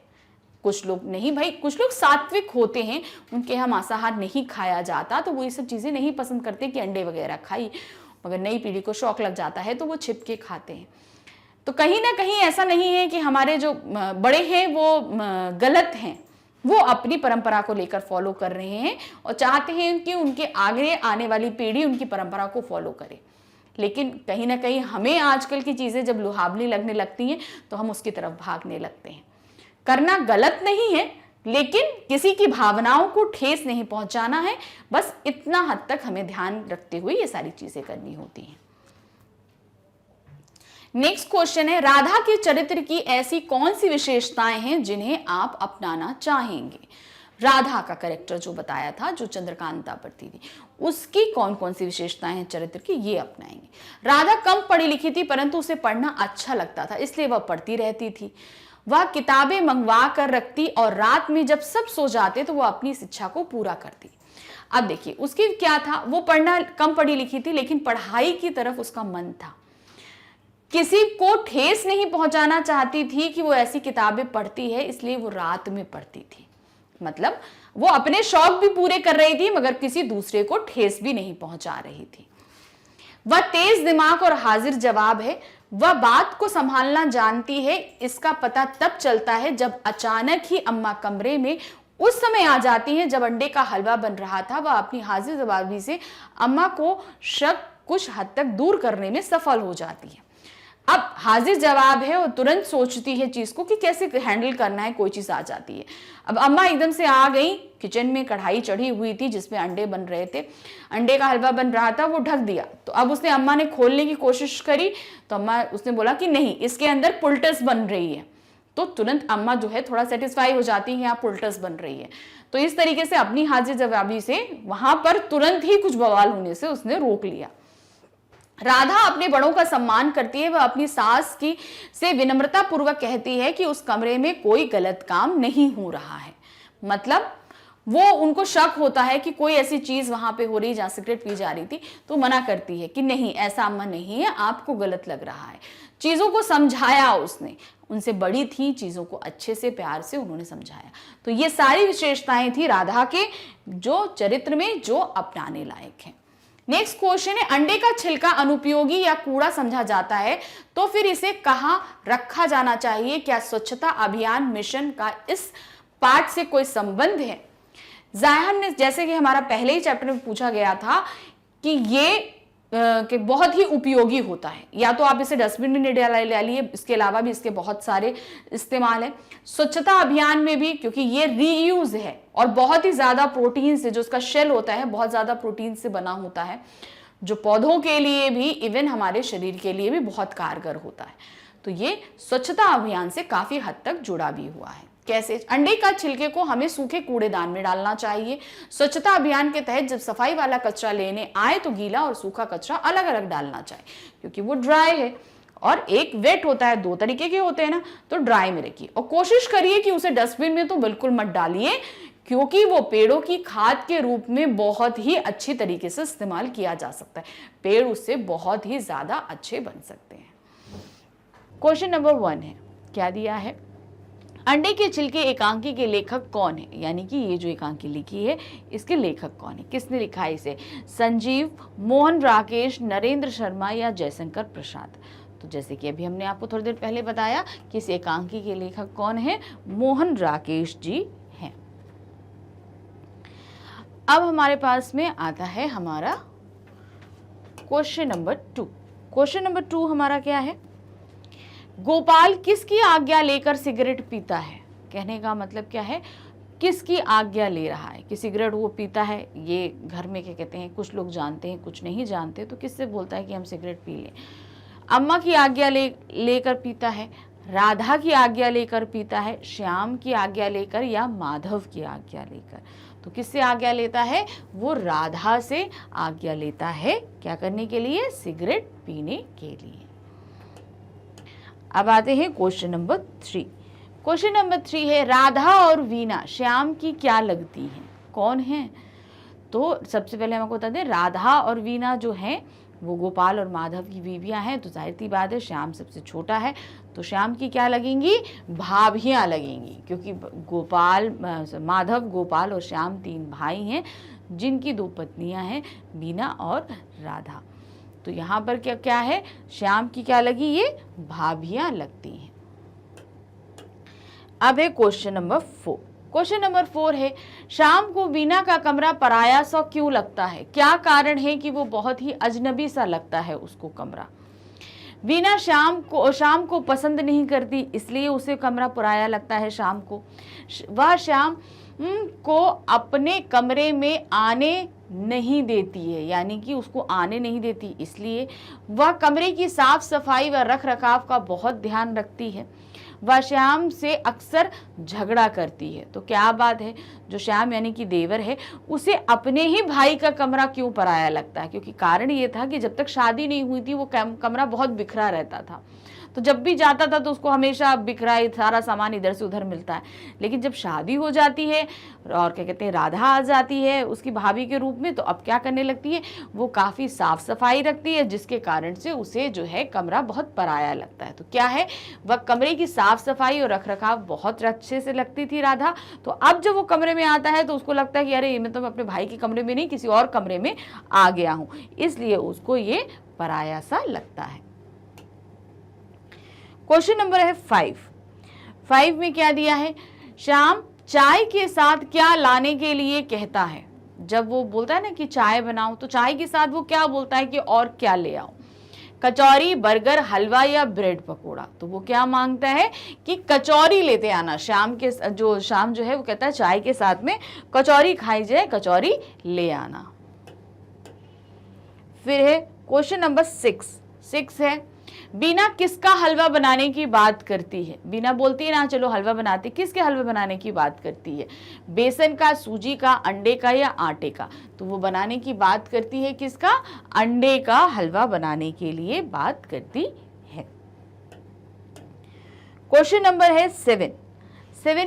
कुछ लोग नहीं भाई, कुछ लोग सात्विक होते हैं, उनके यहाँ मांसाहार नहीं खाया जाता, तो वो ये सब चीजें नहीं पसंद करते कि अंडे वगैरह खाई, मगर नई पीढ़ी को शौक लग जाता है तो वो छिप के खाते हैं। तो कहीं ना कहीं ऐसा नहीं है कि हमारे जो बड़े हैं वो गलत हैं, वो अपनी परंपरा को लेकर फॉलो कर रहे हैं और चाहते हैं कि उनके आगे आने वाली पीढ़ी उनकी परंपरा को फॉलो करे। लेकिन कहीं ना कहीं हमें आजकल की चीजें जब लुभावनी लगने लगती हैं तो हम उसकी तरफ भागने लगते हैं। करना गलत नहीं है, लेकिन किसी की भावनाओं को ठेस नहीं पहुंचाना है, बस इतना हद तक हमें ध्यान रखते हुए ये सारी चीजें करनी होती हैं। नेक्स्ट क्वेश्चन है, राधा के चरित्र की ऐसी कौन सी विशेषताएं हैं जिन्हें आप अपनाना चाहेंगे। राधा का कैरेक्टर जो बताया था, जो चंद्रकांता पढ़ती थी, उसकी कौन कौन सी विशेषताएं हैं चरित्र की, ये अपनाएंगे। राधा कम पढ़ी लिखी थी, परंतु उसे पढ़ना अच्छा लगता था, इसलिए वह पढ़ती रहती थी। वह किताबें मंगवा कर रखती और रात में जब सब सो जाते तो वह अपनी शिक्षा को पूरा करती। अब देखिए उसकी क्या था, वो पढ़ना कम पढ़ी लिखी थी, लेकिन पढ़ाई की तरफ उसका मन था। किसी को ठेस नहीं पहुंचाना चाहती थी कि वो ऐसी किताबें पढ़ती है, इसलिए वो रात में पढ़ती थी। मतलब वो अपने शौक भी पूरे कर रही थी, मगर किसी दूसरे को ठेस भी नहीं पहुंचा रही थी। वह तेज दिमाग और हाजिर जवाब है। वह बात को संभालना जानती है। इसका पता तब चलता है जब अचानक ही अम्मा कमरे में उस समय आ जाती हैं जब अंडे का हलवा बन रहा था। वह अपनी हाजिर जवाबी से अम्मा को शक कुछ हद तक दूर करने में सफल हो जाती है। अब हाजिर जवाब है और तुरंत सोचती है चीज को कि कैसे हैंडल करना है, कोई चीज आ जाती है। अब अम्मा एकदम से आ गई, किचन में कढ़ाई चढ़ी हुई थी जिसमें अंडे बन रहे थे, अंडे का हलवा बन रहा था, वो ढक दिया। तो अब उसने अम्मा ने खोलने की कोशिश करी तो अम्मा उसने बोला कि नहीं, इसके अंदर पुलटस बन रही है। तो तुरंत अम्मा जो है थोड़ा सेटिस्फाई हो जाती है, यहाँ पुलटस बन रही है। तो इस तरीके से अपनी हाजिर जवाबी से वहां पर तुरंत ही कुछ बवाल होने से उसने रोक लिया। राधा अपने बड़ों का सम्मान करती है। वह अपनी सास की से विनम्रता पूर्वक कहती है कि उस कमरे में कोई गलत काम नहीं हो रहा है। मतलब वो उनको शक होता है कि कोई ऐसी चीज वहां पे हो रही जहां सिगरेट पी जा रही थी, तो मना करती है कि नहीं, ऐसा अम्मा नहीं है, आपको गलत लग रहा है। चीजों को समझाया उसने, उनसे बड़ी थी, चीजों को अच्छे से प्यार से उन्होंने समझाया। तो ये सारी विशेषताएं थी राधा के जो चरित्र में जो अपनाने लायक है। नेक्स्ट क्वेश्चन है, अंडे का छिलका अनुपयोगी या कूड़ा समझा जाता है तो फिर इसे कहाँ रखा जाना चाहिए? क्या स्वच्छता अभियान मिशन का इस पाठ से कोई संबंध है? जायहन ने, जैसे कि हमारा पहले ही चैप्टर में पूछा गया था कि ये कि बहुत ही उपयोगी होता है, या तो आप इसे डस्टबिन में नहीं डालिए, इसके अलावा भी इसके बहुत सारे इस्तेमाल है। स्वच्छता अभियान में भी, क्योंकि ये रीयूज है और बहुत ही ज्यादा प्रोटीन से, जो उसका शेल होता है बहुत ज्यादा प्रोटीन से बना होता है, जो पौधों के लिए भी, इवन हमारे शरीर के लिए भी बहुत कारगर होता है। तो ये स्वच्छता अभियान से काफी हद तक जुड़ा भी हुआ है। कैसे? अंडे का छिलके को हमें सूखे कूड़ेदान में डालना चाहिए। स्वच्छता अभियान के तहत जब सफाई वाला कचरा लेने आए तो गीला और सूखा कचरा अलग अलग डालना चाहिए, क्योंकि वो ड्राई है और एक वेट होता है, दो तरीके के होते हैं ना, तो ड्राई में रखिए। और कोशिश करिए कि उसे डस्टबिन में तो बिल्कुल मत डालिए, क्योंकि वो पेड़ों की खाद के रूप में बहुत ही अच्छी तरीके से इस्तेमाल किया जा सकता है। पेड़ उससे बहुत ही ज्यादा अच्छे बन सकते हैं। क्वेश्चन नंबर 1 है, क्या दिया है? अंडे के छिलके एकांकी के लेखक कौन है? यानी कि ये जो एकांकी लिखी है इसके लेखक कौन है? किसने लिखा है इसे? संजीव, मोहन राकेश, नरेंद्र शर्मा या जयशंकर प्रसाद? तो जैसे कि अभी हमने आपको थोड़ी देर पहले बताया कि इस एकांकी के लेखक कौन है? मोहन राकेश जी हैं। अब हमारे पास में आता है हमारा क्वेश्चन नंबर 2। क्वेश्चन नंबर 2 हमारा क्या है? गोपाल किसकी आज्ञा लेकर सिगरेट पीता है? कहने का मतलब क्या है? किसकी आज्ञा ले रहा है कि सिगरेट वो पीता है? ये घर में क्या कहते हैं, कुछ लोग जानते हैं कुछ नहीं जानते, तो किससे बोलता है कि हम सिगरेट पी लें? अम्मा की आज्ञा लेकर पीता है, राधा की आज्ञा लेकर पीता है, श्याम की आज्ञा लेकर या माधव की आज्ञा लेकर? तो किससे आज्ञा लेता है? वो राधा से आज्ञा लेता है। क्या करने के लिए? सिगरेट पीने के लिए। अब आते हैं क्वेश्चन नंबर 3। क्वेश्चन नंबर 3 है, राधा और वीना श्याम की क्या लगती हैं? कौन है? तो सबसे पहले हम आपको बता दें, राधा और वीना जो हैं वो गोपाल और माधव की बीवियां हैं। तो जाहिर सी बात है श्याम सबसे छोटा है, तो श्याम की क्या लगेंगी? भाभियां लगेंगी, क्योंकि माधव, गोपाल और श्याम 3 भाई हैं जिनकी 2 पत्नियां हैं, वीना और राधा। तो यहाँ पर क्या क्या है? श्याम की क्या लगी? ये भाभियां लगती हैं। अब है क्वेश्चन नंबर 4। क्वेश्चन नंबर 4 है, श्याम को वीना का कमरा पराया सा क्यों लगता है? क्या कारण है कि वो बहुत ही अजनबी सा लगता है उसको कमरा? वीना श्याम को पसंद नहीं करती, इसलिए उसे कमरा पराया लगता है श्याम को। वह श्याम को अपने कमरे में आने नहीं देती है, यानी कि उसको आने नहीं देती, इसलिए वह कमरे की साफ सफाई व रख रखाव का बहुत ध्यान रखती है। वह श्याम से अक्सर झगड़ा करती है। तो क्या बात है, जो श्याम यानी कि देवर है उसे अपने ही भाई का कमरा क्यों पराया लगता है? क्योंकि कारण ये था कि जब तक शादी नहीं हुई थी वो कमरा बहुत बिखरा रहता था, तो जब भी जाता था तो उसको हमेशा बिखरा ही सारा सामान इधर से उधर मिलता है। लेकिन जब शादी हो जाती है और क्या कहते हैं राधा आ जाती है उसकी भाभी के रूप में, तो अब क्या करने लगती है? वो काफ़ी साफ सफाई रखती है, जिसके कारण से उसे जो है कमरा बहुत पराया लगता है। तो क्या है? वह कमरे की साफ सफाई और रख रखाव बहुत अच्छे से लगती थी राधा। तो अब जब वो कमरे में आता है तो उसको लगता है कि अरे मैं तो अपने भाई के कमरे में नहीं किसी और कमरे में आ गया हूँ, इसलिए उसको ये पराया सा लगता है। क्वेश्चन नंबर है 5 में क्या दिया है? श्याम चाय के साथ क्या लाने के लिए कहता है? जब वो बोलता है ना कि चाय बनाओ, तो चाय के साथ वो क्या बोलता है कि और क्या ले आओ? कचौरी, बर्गर, हलवा या ब्रेड पकोड़ा? तो वो क्या मांगता है कि कचौरी लेते आना। श्याम जो है वो कहता है चाय के साथ में कचौरी खाई जाए, कचौरी ले आना। फिर है क्वेश्चन नंबर 6 है, बीना किसका हलवा बनाने की बात करती है? बीना बोलती है ना चलो हलवा बनाते, किसके हलवा बनाने की बात करती है? बेसन का, सूजी का, अंडे का या आटे का? तो वो बनाने की बात करती है किसका? अंडे का हलवा बनाने के लिए बात करती है। क्वेश्चन नंबर है 7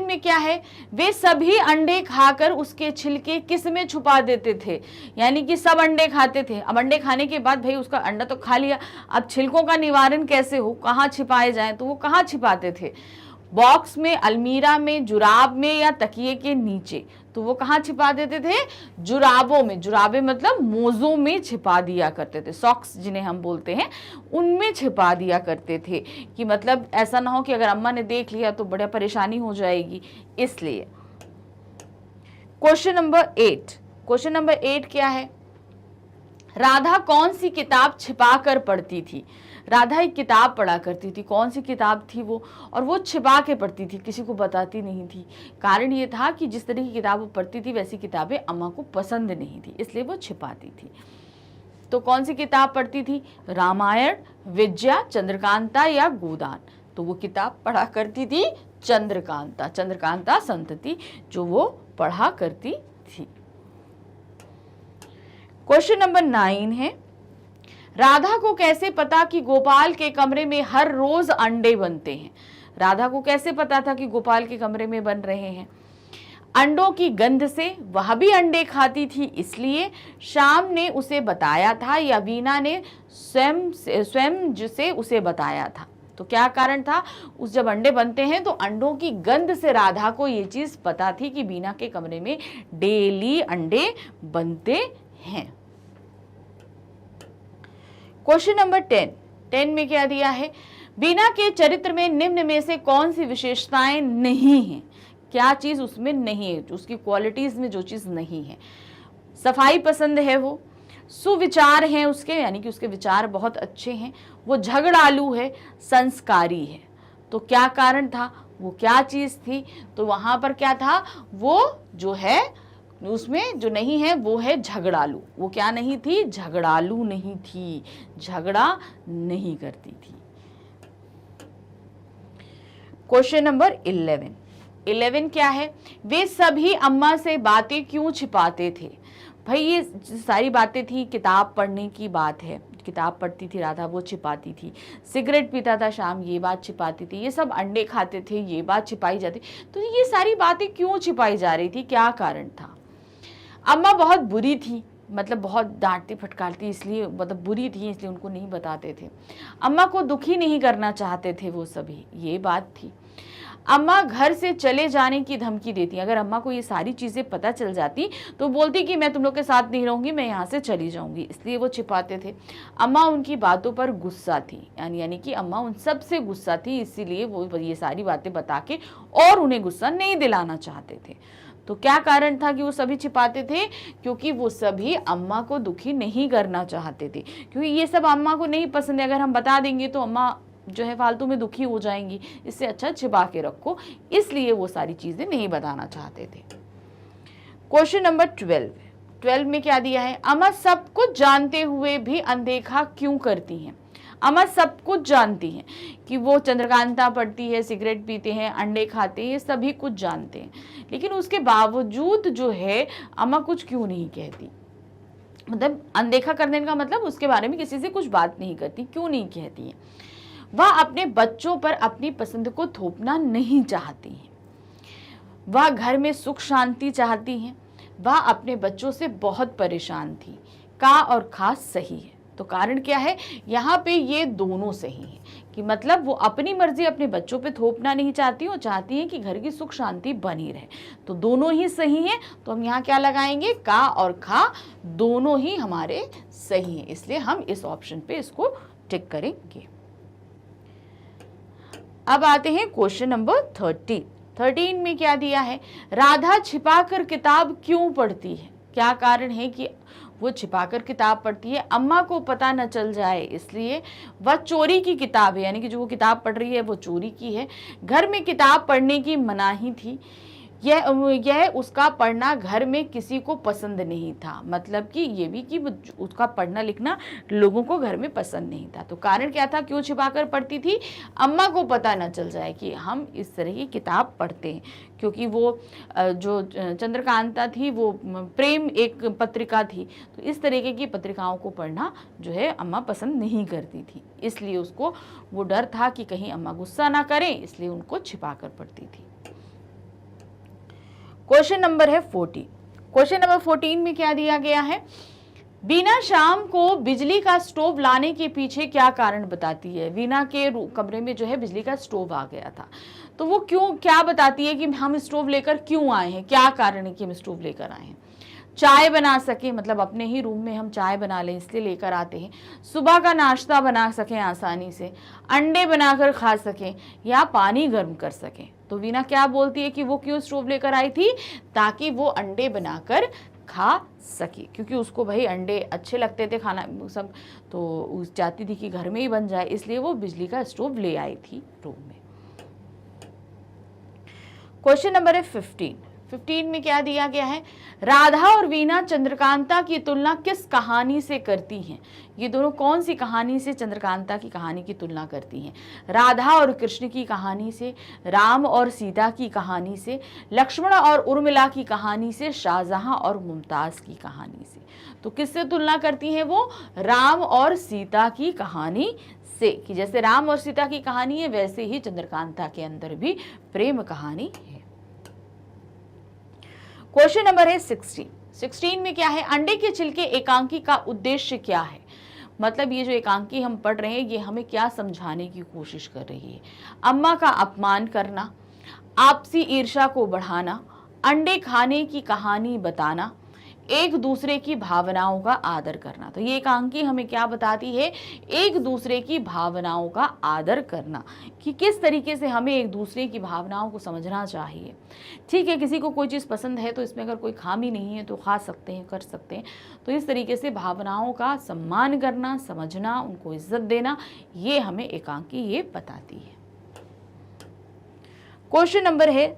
में क्या है? वे सभी अंडे खाकर उसके छिलके किस में छुपा देते थे? यानी कि सब अंडे खाते थे, अब अंडे खाने के बाद भाई उसका अंडा तो खा लिया, अब छिलकों का निवारण कैसे हो, कहाँ छिपाए जाएं? तो वो कहाँ छिपाते थे? बॉक्स में, अलमीरा में, जुराब में या तकिए के नीचे? तो वो कहाँ छिपा देते थे? जुराबों में। जुराबे मतलब मोजों में छिपा दिया करते थे, सॉक्स जिन्हें हम बोलते हैं, उनमें छिपा दिया करते थे, कि मतलब ऐसा ना हो कि अगर अम्मा ने देख लिया तो बड़ा परेशानी हो जाएगी, इसलिए। क्वेश्चन नंबर 8 क्या है? राधा कौन सी किताब छिपा कर पढ़ती थी? राधा एक किताब पढ़ा करती थी, कौन सी किताब थी वो? और वो छिपा के पढ़ती थी, किसी को बताती नहीं थी। कारण ये था कि जिस तरह की किताब वो पढ़ती थी वैसी किताबें अम्मा को पसंद नहीं थी, इसलिए वो छिपाती थी। तो कौन सी किताब पढ़ती थी? रामायण, विद्या, चंद्रकांता या गोदान? तो वो किताब पढ़ा करती थी चंद्रकांता, चंद्रकांता संतति जो वो पढ़ा करती थी। क्वेश्चन नंबर 9 है, राधा को कैसे पता कि गोपाल के कमरे में हर रोज अंडे बनते हैं? राधा को कैसे पता था कि गोपाल के कमरे में बन रहे हैं? अंडों की गंध से, वह भी अंडे खाती थी इसलिए, श्याम ने उसे बताया था या वीना ने स्वयं जिसे उसे बताया था? तो क्या कारण था? उस जब अंडे बनते हैं तो अंडों की गंध से राधा को ये चीज पता थी कि वीना के कमरे में डेली अंडे बनते हैं। क्वेश्चन नंबर 10 में क्या दिया है? वीना के चरित्र में निम्न में से कौन सी विशेषताएं नहीं हैं? क्या चीज उसमें नहीं है, उसकी क्वालिटीज में जो चीज नहीं है? सफाई पसंद है वो, सुविचार हैं उसके, यानी कि उसके विचार बहुत अच्छे हैं, वो झगड़ालू है, संस्कारी है। तो क्या कारण था? वो क्या चीज थी? तो वहां पर क्या था? वो जो है उसमें जो नहीं है वो है झगड़ालू। वो क्या नहीं थी? झगड़ालू नहीं थी, झगड़ा नहीं करती थी। क्वेश्चन नंबर 11 क्या है? वे सभी अम्मा से बातें क्यों छिपाते थे? भाई ये सारी बातें थी, किताब पढ़ने की बात है, किताब पढ़ती थी राधा, वो छिपाती थी। सिगरेट पीता था श्याम, ये बात छिपाती थी। ये सब अंडे खाते थे, ये बात छिपाई जाती। तो ये सारी बातें क्यों छिपाई जा रही थी? क्या कारण था? अम्मा बहुत बुरी थी, मतलब बहुत डांटती फटकारती, इसलिए मतलब बुरी थी इसलिए उनको नहीं बताते थे। अम्मा को दुखी नहीं करना चाहते थे वो सभी, ये बात थी। अम्मा घर से चले जाने की धमकी देती। अगर अम्मा को ये सारी चीज़ें पता चल जाती तो बोलती कि मैं तुम लोग के साथ नहीं रहूँगी, मैं यहाँ से चली जाऊँगी, इसलिए वो छिपाते थे। अम्मा उनकी बातों पर गुस्सा थी, यानी कि अम्मा उन सब से गुस्सा थी, इसीलिए वो ये सारी बातें बता के और उन्हें गुस्सा नहीं दिलाना चाहते थे। तो क्या कारण था कि वो सभी छिपाते थे? क्योंकि वो सभी अम्मा को दुखी नहीं करना चाहते थे, क्योंकि ये सब अम्मा को नहीं पसंद है। अगर हम बता देंगे तो अम्मा जो है फालतू में दुखी हो जाएंगी, इससे अच्छा छिपा के रखो, इसलिए वो सारी चीजें नहीं बताना चाहते थे। क्वेश्चन नंबर 12 में क्या दिया है? अम्मा सब कुछ जानते हुए भी अनदेखा क्यों करती हैं? अम्मा सब कुछ जानती हैं कि वो चंद्रकांता पढ़ती है, सिगरेट पीते हैं, अंडे खाते हैं, ये सभी कुछ जानते हैं, लेकिन उसके बावजूद जो है अम्मा कुछ क्यों नहीं कहती? मतलब अनदेखा करने का मतलब उसके बारे में किसी से कुछ बात नहीं करती। क्यों नहीं कहती है? वह अपने बच्चों पर अपनी पसंद को थोपना नहीं चाहती हैं। वह घर में सुख शांति चाहती हैं। वह अपने बच्चों से बहुत परेशान थी। का और खास सही है। तो कारण क्या है? यहाँ पे ये दोनों सही है कि मतलब वो अपनी मर्जी अपने बच्चों पे थोपना नहीं चाहती, वो चाहती है कि घर की सुख शांति बनी रहे। तो दोनों ही सही है। तो हम यहाँ क्या लगाएंगे? का और खा दोनों ही हमारे सही है, इसलिए हम इस ऑप्शन पे इसको टिक करेंगे। अब आते हैं क्वेश्चन नंबर 13 में क्या दिया है? राधा छिपाकर किताब क्यों पढ़ती है? क्या कारण है कि वो छिपाकर किताब पढ़ती है? अम्मा को पता न चल जाए इसलिए। वह चोरी की किताब है, यानी कि जो वो किताब पढ़ रही है वो चोरी की है। घर में किताब पढ़ने की मनाही थी। यह उसका पढ़ना घर में किसी को पसंद नहीं था। मतलब कि ये भी कि उसका पढ़ना लिखना लोगों को घर में पसंद नहीं था। तो कारण क्या था? क्यों छिपाकर पढ़ती थी? अम्मा को पता न चल जाए कि हम इस तरह की किताब पढ़ते हैं, क्योंकि वो जो चंद्रकांता थी वो प्रेम एक पत्रिका थी, तो इस तरीके की पत्रिकाओं को पढ़ना जो है अम्मा पसंद नहीं करती थी, इसलिए उसको वो डर था कि कहीं अम्मा गुस्सा ना करें, इसलिए उनको छिपाकर पढ़ती थी। क्वेश्चन नंबर है 14। क्वेश्चन नंबर 14 में क्या दिया गया है? वीना शाम को बिजली का स्टोव लाने के पीछे क्या कारण बताती है? वीना के कमरे में जो है बिजली का स्टोव आ गया था, तो वो क्यों क्या बताती है कि हम स्टोव लेकर क्यों आए हैं? क्या कारण है कि हम स्टोव लेकर आए हैं? चाय बना सके, मतलब अपने ही रूम में हम चाय बना लें इसलिए लेकर आते हैं। सुबह का नाश्ता बना सकें आसानी से, अंडे बनाकर खा सकें, या पानी गर्म कर सकें। तो वीना क्या बोलती है कि वो क्यों स्टोव लेकर आई थी? ताकि वो अंडे बनाकर खा सके, क्योंकि उसको भाई अंडे अच्छे लगते थे खाना सब, तो चाहती थी कि घर में ही बन जाए, इसलिए वो बिजली का स्टोव ले आई थी रूम में। क्वेश्चन नंबर है 15 में क्या दिया गया है, राधा और वीणा चंद्रकांता की तुलना किस कहानी से करती हैं। ये दोनों कौन सी कहानी से चंद्रकांता की कहानी की तुलना करती हैं। राधा और कृष्ण की कहानी से, राम और सीता की कहानी से, लक्ष्मण और उर्मिला की कहानी से, शाहजहां और मुमताज की कहानी से। तो किससे तुलना करती हैं वो, राम और सीता की कहानी से, कि जैसे राम और सीता की कहानी है वैसे ही चंद्रकांता के अंदर भी प्रेम कहानी है। क्वेश्चन नंबर है 16 में क्या है, अंडे के छिलके एकांकी का उद्देश्य क्या है। मतलब ये जो एकांकी हम पढ़ रहे हैं ये हमें क्या समझाने की कोशिश कर रही है। अम्मा का अपमान करना, आपसी ईर्ष्या को बढ़ाना, अंडे खाने की कहानी बताना, एक दूसरे की भावनाओं का आदर करना। तो ये एकांकी हमें क्या बताती है, एक दूसरे की भावनाओं का आदर करना, कि किस तरीके से हमें एक दूसरे की भावनाओं को समझना चाहिए। ठीक है, किसी को कोई चीज़ पसंद है तो इसमें अगर कोई खामी नहीं है तो खा सकते हैं, कर सकते हैं। तो इस तरीके से भावनाओं का सम्मान करना, समझना, उनको इज्जत देना, ये हमें एकांकी ये बताती है। क्वेश्चन नंबर है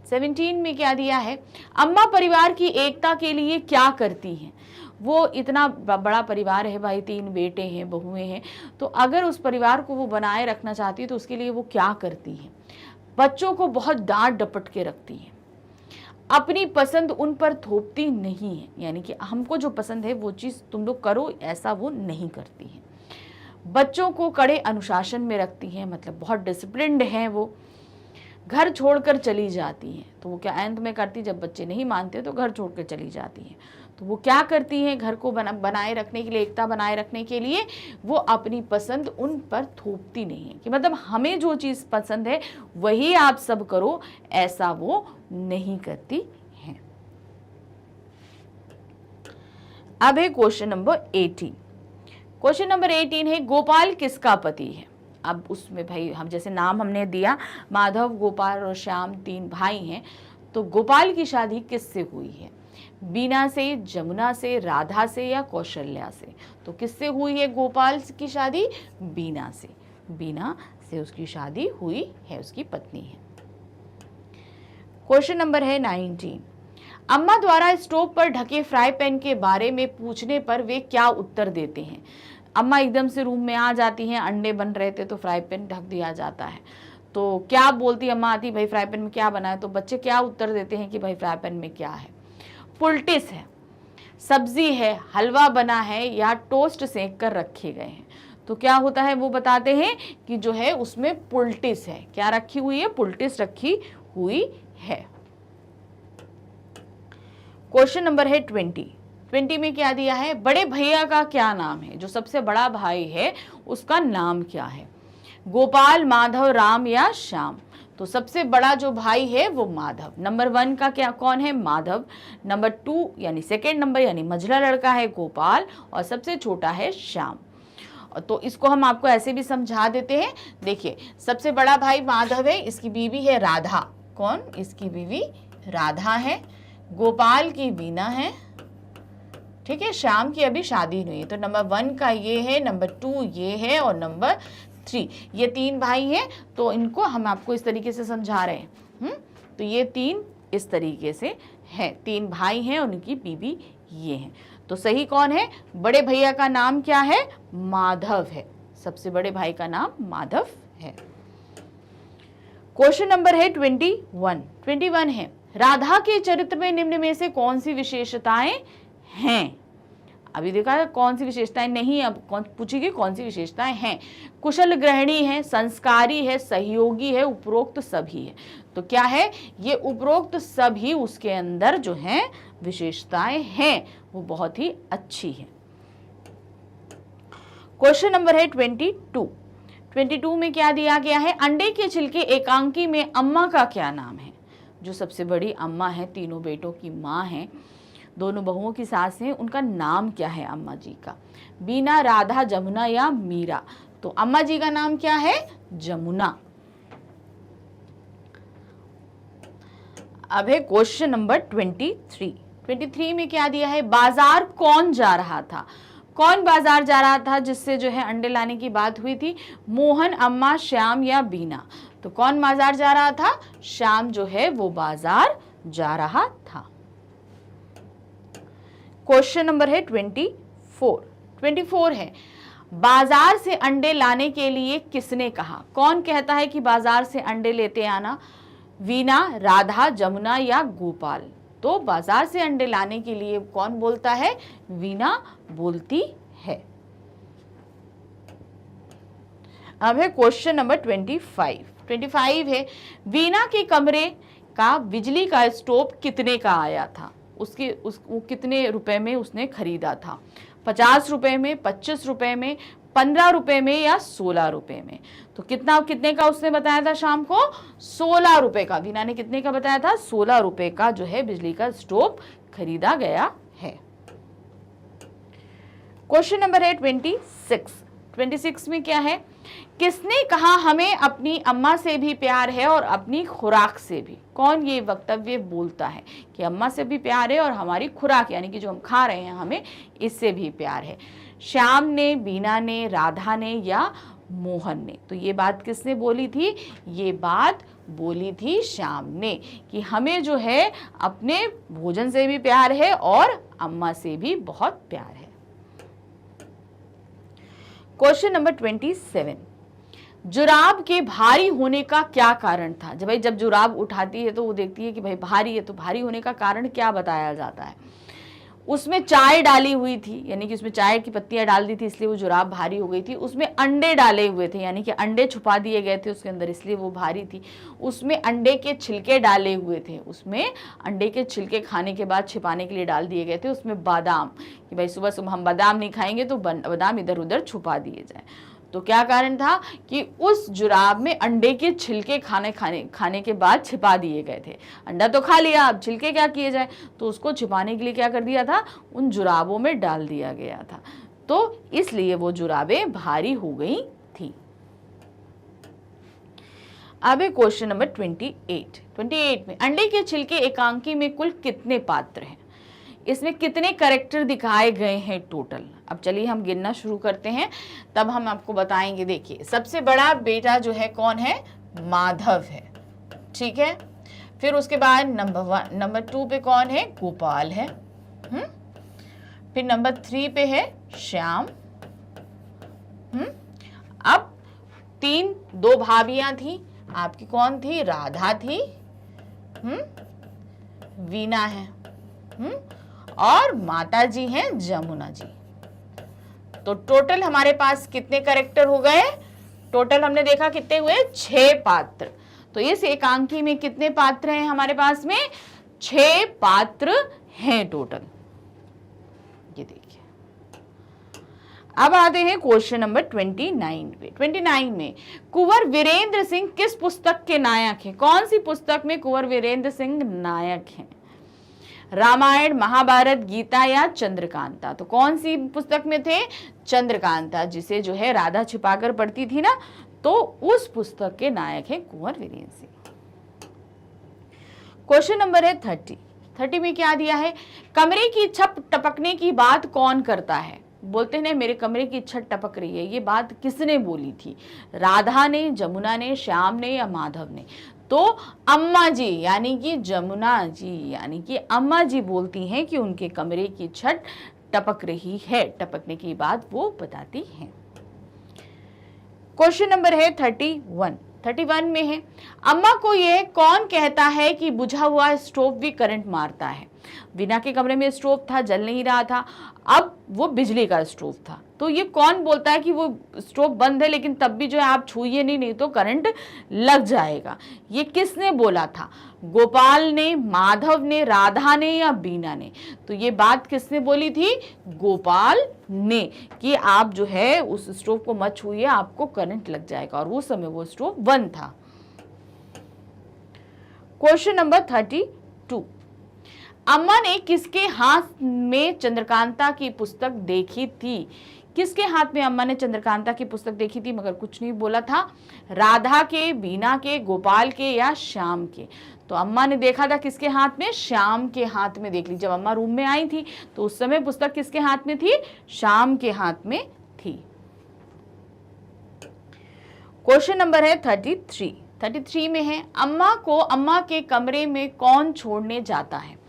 17 में क्या दिया है, अम्मा परिवार की एकता के लिए क्या करती हैं। वो इतना बड़ा परिवार है भाई, 3 बेटे हैं, बहुएं हैं, तो अगर उस परिवार को वो बनाए रखना चाहती है तो उसके लिए वो क्या करती हैं। बच्चों को बहुत डांट डपट के रखती हैं, अपनी पसंद उन पर थोपती नहीं है, यानी कि हमको जो पसंद है वो चीज़ तुम लोग करो, ऐसा वो नहीं करती हैं। बच्चों को कड़े अनुशासन में रखती हैं, मतलब बहुत डिसिप्लिन्ड हैं वो। घर छोड़कर चली जाती हैं, तो वो क्या अंत में करती, जब बच्चे नहीं मानते तो घर छोड़कर चली जाती हैं। तो वो क्या करती हैं, घर को बनाए रखने के लिए, एकता बनाए रखने के लिए वो अपनी पसंद उन पर थोपती नहीं है, कि मतलब हमें जो चीज़ पसंद है वही आप सब करो, ऐसा वो नहीं करती हैं। अब है क्वेश्चन नंबर 18। क्वेश्चन नंबर 18 है, गोपाल किसका पति है। अब उसमें भाई हम जैसे नाम हमने दिया, माधव, गोपाल और श्याम 3 भाई हैं, तो गोपाल की शादी किससे हुई है, बीना से, जमुना से, राधा से या कौशल्या से। तो किससे हुई है गोपाल की शादी, बीना से। बीना से उसकी शादी हुई है, उसकी पत्नी है। क्वेश्चन नंबर है 19, अम्मा द्वारा स्टोव पर ढके फ्राई पैन के बारे में पूछने पर वे क्या उत्तर देते हैं। अम्मा एकदम से रूम में आ जाती हैं, अंडे बन रहे थे तो फ्राई पैन ढक दिया जाता है, तो क्या बोलती अम्मा आती, भाई फ्राई पैन में क्या बना है। तो बच्चे क्या उत्तर देते हैं कि भाई फ्राई पैन में क्या है, पुलटिस है, सब्जी है, हलवा बना है या टोस्ट सेक कर रखे गए हैं। तो क्या होता है वो बताते हैं कि जो है उसमें पुलटिस है, क्या रखी हुई है, पुलटिस रखी हुई है। क्वेश्चन नंबर है 20 में क्या दिया है, बड़े भैया का क्या नाम है, जो सबसे बड़ा भाई है उसका नाम क्या है। गोपाल, माधव, राम या श्याम। तो सबसे बड़ा जो भाई है वो माधव। नंबर 1 का क्या कौन है, माधव। नंबर 2 यानी सेकेंड नंबर यानी मझला लड़का है गोपाल, और सबसे छोटा है श्याम। तो इसको हम आपको ऐसे भी समझा देते हैं, देखिए सबसे बड़ा भाई माधव है, इसकी बीवी है राधा। कौन, इसकी बीवी राधा है। गोपाल की वीणा है, ठीक है। श्याम की अभी शादी नहीं है। तो नंबर 1 का ये है, नंबर 2 ये है, और नंबर 3 ये 3 भाई हैं। तो इनको हम आपको इस तरीके से समझा रहे हैं। तो ये 3 इस तरीके से हैं, 3 भाई हैं, उनकी बीवी ये हैं। तो सही कौन है, बड़े भैया का नाम क्या है, माधव है। सबसे बड़े भाई का नाम माधव है। क्वेश्चन नंबर है 21 है, राधा के चरित्र में निम्न में से कौन सी विशेषताएं हैं। अभी देखा कौन सी विशेषताएं नहीं, अब कौन पूछेगी कौन सी विशेषताएं हैं। कुशल गृहिणी है, संस्कारी है, सहयोगी है, उपरोक्त सभी है। तो क्या है, ये उपरोक्त सभी उसके अंदर जो हैं विशेषताएं हैं वो बहुत ही अच्छी है। क्वेश्चन नंबर है 22 में क्या दिया गया है, अंडे के छिलके एकांकी में अम्मा का क्या नाम है। जो सबसे बड़ी अम्मा है, तीनों बेटों की माँ है, दोनों बहुओं की सास हैं, उनका नाम क्या है अम्मा जी का, बीना, राधा, जमुना या मीरा। तो अम्मा जी का नाम क्या है, जमुना। अब है क्वेश्चन नंबर 23 में क्या दिया है, बाजार कौन जा रहा था। कौन बाजार जा रहा था जिससे जो है अंडे लाने की बात हुई थी, मोहन, अम्मा, श्याम या बीना। तो कौन बाजार जा रहा था, श्याम जो है वो बाजार जा रहा था। क्वेश्चन नंबर है 24 है, बाजार से अंडे लाने के लिए किसने कहा? कौन कहता है कि बाजार से अंडे लेते आना? वीना, राधा, जमुना या गोपाल? तो बाजार से अंडे लाने के लिए कौन बोलता है? वीना बोलती है। अब है क्वेश्चन नंबर 25 है, वीना के कमरे का बिजली का स्टोव कितने का आया था? वो कितने रुपए में उसने खरीदा था? 50 रुपए में, 25 रुपए में, 15 रुपए में या 16 रुपए में? तो कितने का उसने बताया था शाम को? 16 रुपए का। वीना ने कितने का बताया था? 16 रुपए का जो है बिजली का स्टोव खरीदा गया है। क्वेश्चन नंबर है 26 में क्या है? किसने कहा हमें अपनी अम्मा से भी प्यार है और अपनी खुराक से भी? कौन ये वक्तव्य बोलता है कि अम्मा से भी प्यार है और हमारी खुराक यानी कि जो हम खा रहे हैं हमें इससे भी प्यार है? श्याम ने, बीना ने, राधा ने या मोहन ने? तो ये बात किसने बोली थी? ये बात बोली थी श्याम ने कि हमें जो है अपने भोजन से भी प्यार है और अम्मा से भी बहुत प्यार है। क्वेश्चन नंबर 27, जुराब के भारी होने का क्या कारण था? जब जुराब उठाती है तो वो देखती है कि भाई भारी है, तो भारी होने का कारण क्या बताया जाता है? उसमें चाय डाली हुई थी, यानी कि उसमें चाय की पत्तियां डाल दी थी इसलिए वो जुराब भारी हो गई थी। उसमें अंडे डाले हुए थे, यानी कि अंडे छुपा दिए गए थे उसके अंदर, इसलिए वो भारी थी। उसमें अंडे के छिलके डाले हुए थे, उसमें अंडे के छिलके खाने के बाद छिपाने के लिए डाल दिए गए थे। उसमें बादाम, कि भाई सुबह सुबह हम बादाम नहीं खाएंगे तो बादाम इधर उधर छुपा दिए जाए। तो क्या कारण था कि उस जुराब में अंडे के छिलके खाने के बाद छिपा दिए गए थे। अंडा तो खा लिया, अब छिलके क्या किए जाए? तो उसको छिपाने के लिए क्या कर दिया था? उन जुराबों में डाल दिया गया था, तो इसलिए वो जुराबें भारी हो गई थी। अब है क्वेश्चन नंबर 28 में, अंडे के छिलके एकांकी में कुल कितने पात्र हैं? इसमें कितने कैरेक्टर दिखाए गए हैं टोटल? अब चलिए हम गिनना शुरू करते हैं, तब हम आपको बताएंगे। देखिए, सबसे बड़ा बेटा जो है कौन है? माधव है, ठीक है। फिर उसके बाद नंबर 2 पे कौन है? गोपाल है। फिर नंबर 3 पे है श्याम। अब 2 भाभियां थी आपकी, कौन थी? राधा थी, वीना है, और माता जी हैं जमुना जी। तो टोटल हमारे पास कितने कैरेक्टर हो गए? टोटल हमने देखा कितने हुए? 6 पात्र। तो इस एकांकी में कितने पात्र हैं हमारे पास में? 6 पात्र हैं टोटल। ये देखिए, अब आते हैं क्वेश्चन नंबर 29 पे। 29 में कुंवर वीरेंद्र सिंह किस पुस्तक के नायक हैं? कौन सी पुस्तक में कुंवर वीरेंद्र सिंह नायक हैं? रामायण, महाभारत, गीता या चंद्रकांता? तो कौन सी पुस्तक में थे? चंद्रकांता, जिसे जो है राधा छिपाकर पढ़ती थी ना, तो उस पुस्तक के नायक हैं कुंवर वीरेंद्र सिंह। क्वेश्चन नंबर है 30 में क्या दिया है? कमरे की छत टपकने की बात कौन करता है? बोलते हैं मेरे कमरे की छत टपक रही है, ये बात किसने बोली थी? राधा ने, जमुना ने, श्याम ने या माधव ने? तो अम्मा जी यानी कि जमुना जी यानी कि अम्मा जी बोलती हैं कि उनके कमरे की छत टपक रही है, टपकने की बात वो बताती हैं। क्वेश्चन नंबर है 31 में है, अम्मा को यह कौन कहता है कि बुझा हुआ स्टोव भी करंट मारता है? वीना के कमरे में स्टोव था, जल नहीं रहा था, अब वो बिजली का स्टोव था, तो ये कौन बोलता है कि वो स्टोव बंद है लेकिन तब भी जो है आप छूइए नहीं तो करंट लग जाएगा? ये किसने बोला था? गोपाल ने, माधव ने, राधा ने या बीना ने? तो ये बात किसने बोली थी? गोपाल ने, कि आप जो है उस स्टोव को मत छूइए, आपको करंट लग जाएगा, और उस समय वो स्टोव बंद था। क्वेश्चन नंबर 32, अम्मा ने किसके हाथ में चंद्रकांता की पुस्तक देखी थी? किसके हाथ में अम्मा ने चंद्रकांता की पुस्तक देखी थी मगर कुछ नहीं बोला था? राधा के, बीना के, गोपाल के या श्याम के? तो अम्मा ने देखा था किसके हाथ में? श्याम के हाथ में देख ली। जब अम्मा रूम में आई थी तो उस समय पुस्तक किसके हाथ में थी? श्याम के हाथ में थी। क्वेश्चन नंबर है 33। 33 में है, अम्मा को अम्मा के कमरे में कौन छोड़ने जाता है।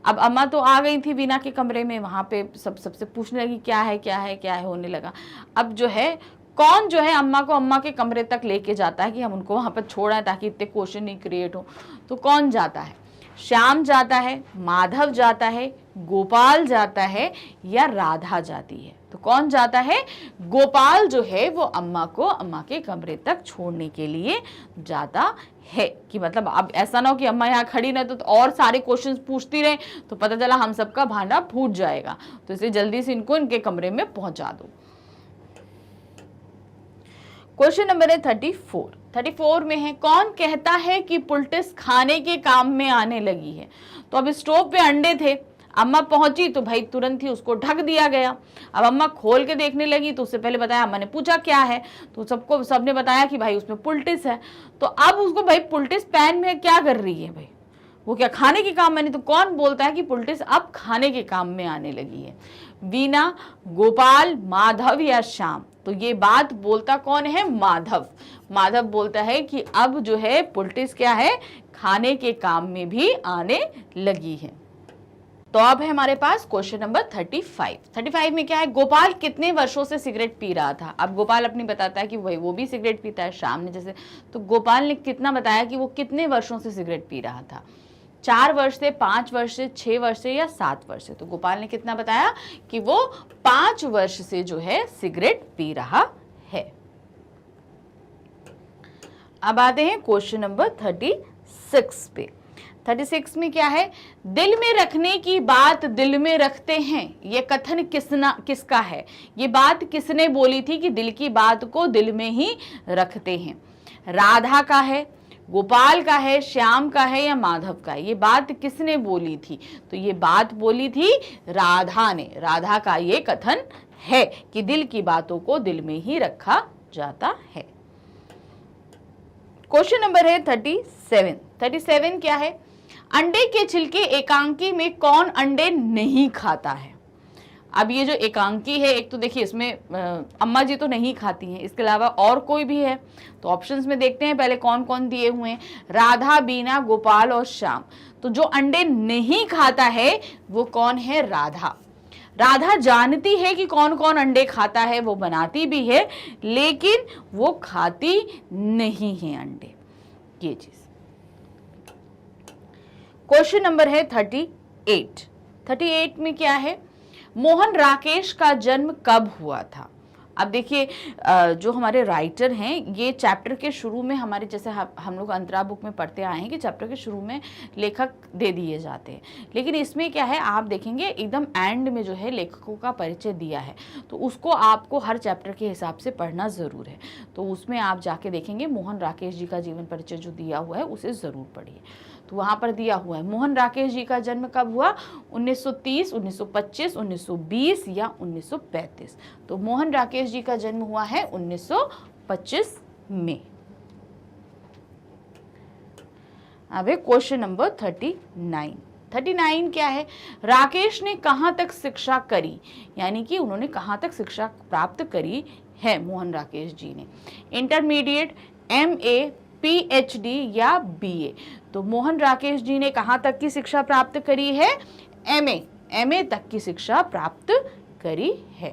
अब अम्मा तो आ गई थी वीना के कमरे में, वहां पे सबसे पूछने लगी क्या है क्या है क्या है होने लगा। अब जो है कौन जो है अम्मा को अम्मा के कमरे तक लेके जाता है कि हम उनको वहां पर छोड़ा है ताकि इतने क्वेश्चन नहीं क्रिएट हो। तो कौन जाता है, श्याम जाता है, माधव जाता है, गोपाल जाता है या राधा जाती है। तो कौन जाता है, गोपाल जो है वो अम्मा को अम्मा के कमरे तक छोड़ने के लिए जाता है। कि मतलब अब ऐसा ना हो कि अम्मा यहाँ खड़ी ना तो और सारे क्वेश्चंस पूछती रहे तो पता चला हम सबका भांडा फूट जाएगा, तो इसलिए जल्दी से इनको इनके कमरे में पहुंचा दो। क्वेश्चन नंबर है 34 में है, कौन कहता है कि पुलटिस खाने के काम में आने लगी है। तो अब स्टोव पे अंडे थे, अम्मा पहुंची तो भाई तुरंत ही उसको ढक दिया गया। अब अम्मा खोल के देखने लगी तो उससे पहले बताया, अम्मा ने पूछा क्या है, तो सबने बताया कि भाई उसमें पुलटिस है। तो अब उसको भाई पुलटिस पैन में क्या कर रही है, भाई वो क्या खाने के काम में नहीं। तो कौन बोलता है कि पुलटिस अब खाने के काम में आने लगी है, वीना, गोपाल, माधव या श्याम। तो ये बात बोलता कौन है, माधव। माधव बोलता है कि अब जो है पुलटिस क्या है, खाने के काम में भी आने लगी है। तो अब है हमारे पास क्वेश्चन नंबर 35 में क्या है, गोपाल कितने वर्षों से सिगरेट पी रहा था। अब गोपाल अपनी बताता है कि वो भी सिगरेट पीता है, श्याम ने जैसे, तो गोपाल ने कितना बताया कि वो कितने वर्षों से सिगरेट पी रहा था, 4 वर्ष से, 5 वर्ष से, 6 वर्ष से या 7 वर्ष से। तो गोपाल ने कितना बताया कि वो 5 वर्ष से जो है सिगरेट पी रहा है। अब आते हैं क्वेश्चन नंबर 36 पे। 36 में क्या है, दिल में रखने की बात दिल में रखते हैं, ये कथन किसका है। ये बात किसने बोली थी कि दिल की बात को दिल में ही रखते हैं। राधा का है, गोपाल का है, श्याम का है या माधव का है। ये बात किसने बोली थी, तो ये बात बोली थी राधा ने। राधा का ये कथन है कि दिल की बातों को दिल में ही रखा जाता है। क्वेश्चन नंबर है 37 क्या है, अंडे के छिलके एकांकी में कौन अंडे नहीं खाता है। अब ये जो एकांकी है, एक तो देखिए इसमें अम्मा जी तो नहीं खाती हैं, इसके अलावा और कोई भी है। तो ऑप्शंस में देखते हैं पहले कौन कौन दिए हुए हैं, राधा, बीना, गोपाल और श्याम। तो जो अंडे नहीं खाता है वो कौन है, राधा। राधा जानती है कि कौन कौन अंडे खाता है, वो बनाती भी है लेकिन वो खाती नहीं है अंडे, ये चीज। क्वेश्चन नंबर है 38 में क्या है, मोहन राकेश का जन्म कब हुआ था। अब देखिए जो हमारे राइटर हैं, ये चैप्टर के शुरू में हमारे जैसे हम लोग अंतरा बुक में पढ़ते आए हैं कि चैप्टर के शुरू में लेखक दे दिए जाते हैं, लेकिन इसमें क्या है आप देखेंगे एकदम एंड में जो है लेखकों का परिचय दिया है, तो उसको आपको हर चैप्टर के हिसाब से पढ़ना ज़रूर है। तो उसमें आप जाके देखेंगे मोहन राकेश जी का जीवन परिचय जो दिया हुआ है उसे ज़रूर पढ़िए। तो वहाँ पर दिया हुआ है मोहन राकेश जी का जन्म कब हुआ, 1930, 1925, 1920 या 1935। तो मोहन राकेश जी का जन्म हुआ है 1925 में। अब है क्वेश्चन नंबर 39 क्या है, राकेश ने कहाँ तक शिक्षा करी, यानी कि उन्होंने कहाँ तक शिक्षा प्राप्त करी है मोहन राकेश जी ने, इंटरमीडिएट, MA, PhD या BA। तो मोहन राकेश जी ने कहाँ तक की शिक्षा प्राप्त करी है, MA तक की शिक्षा प्राप्त करी है।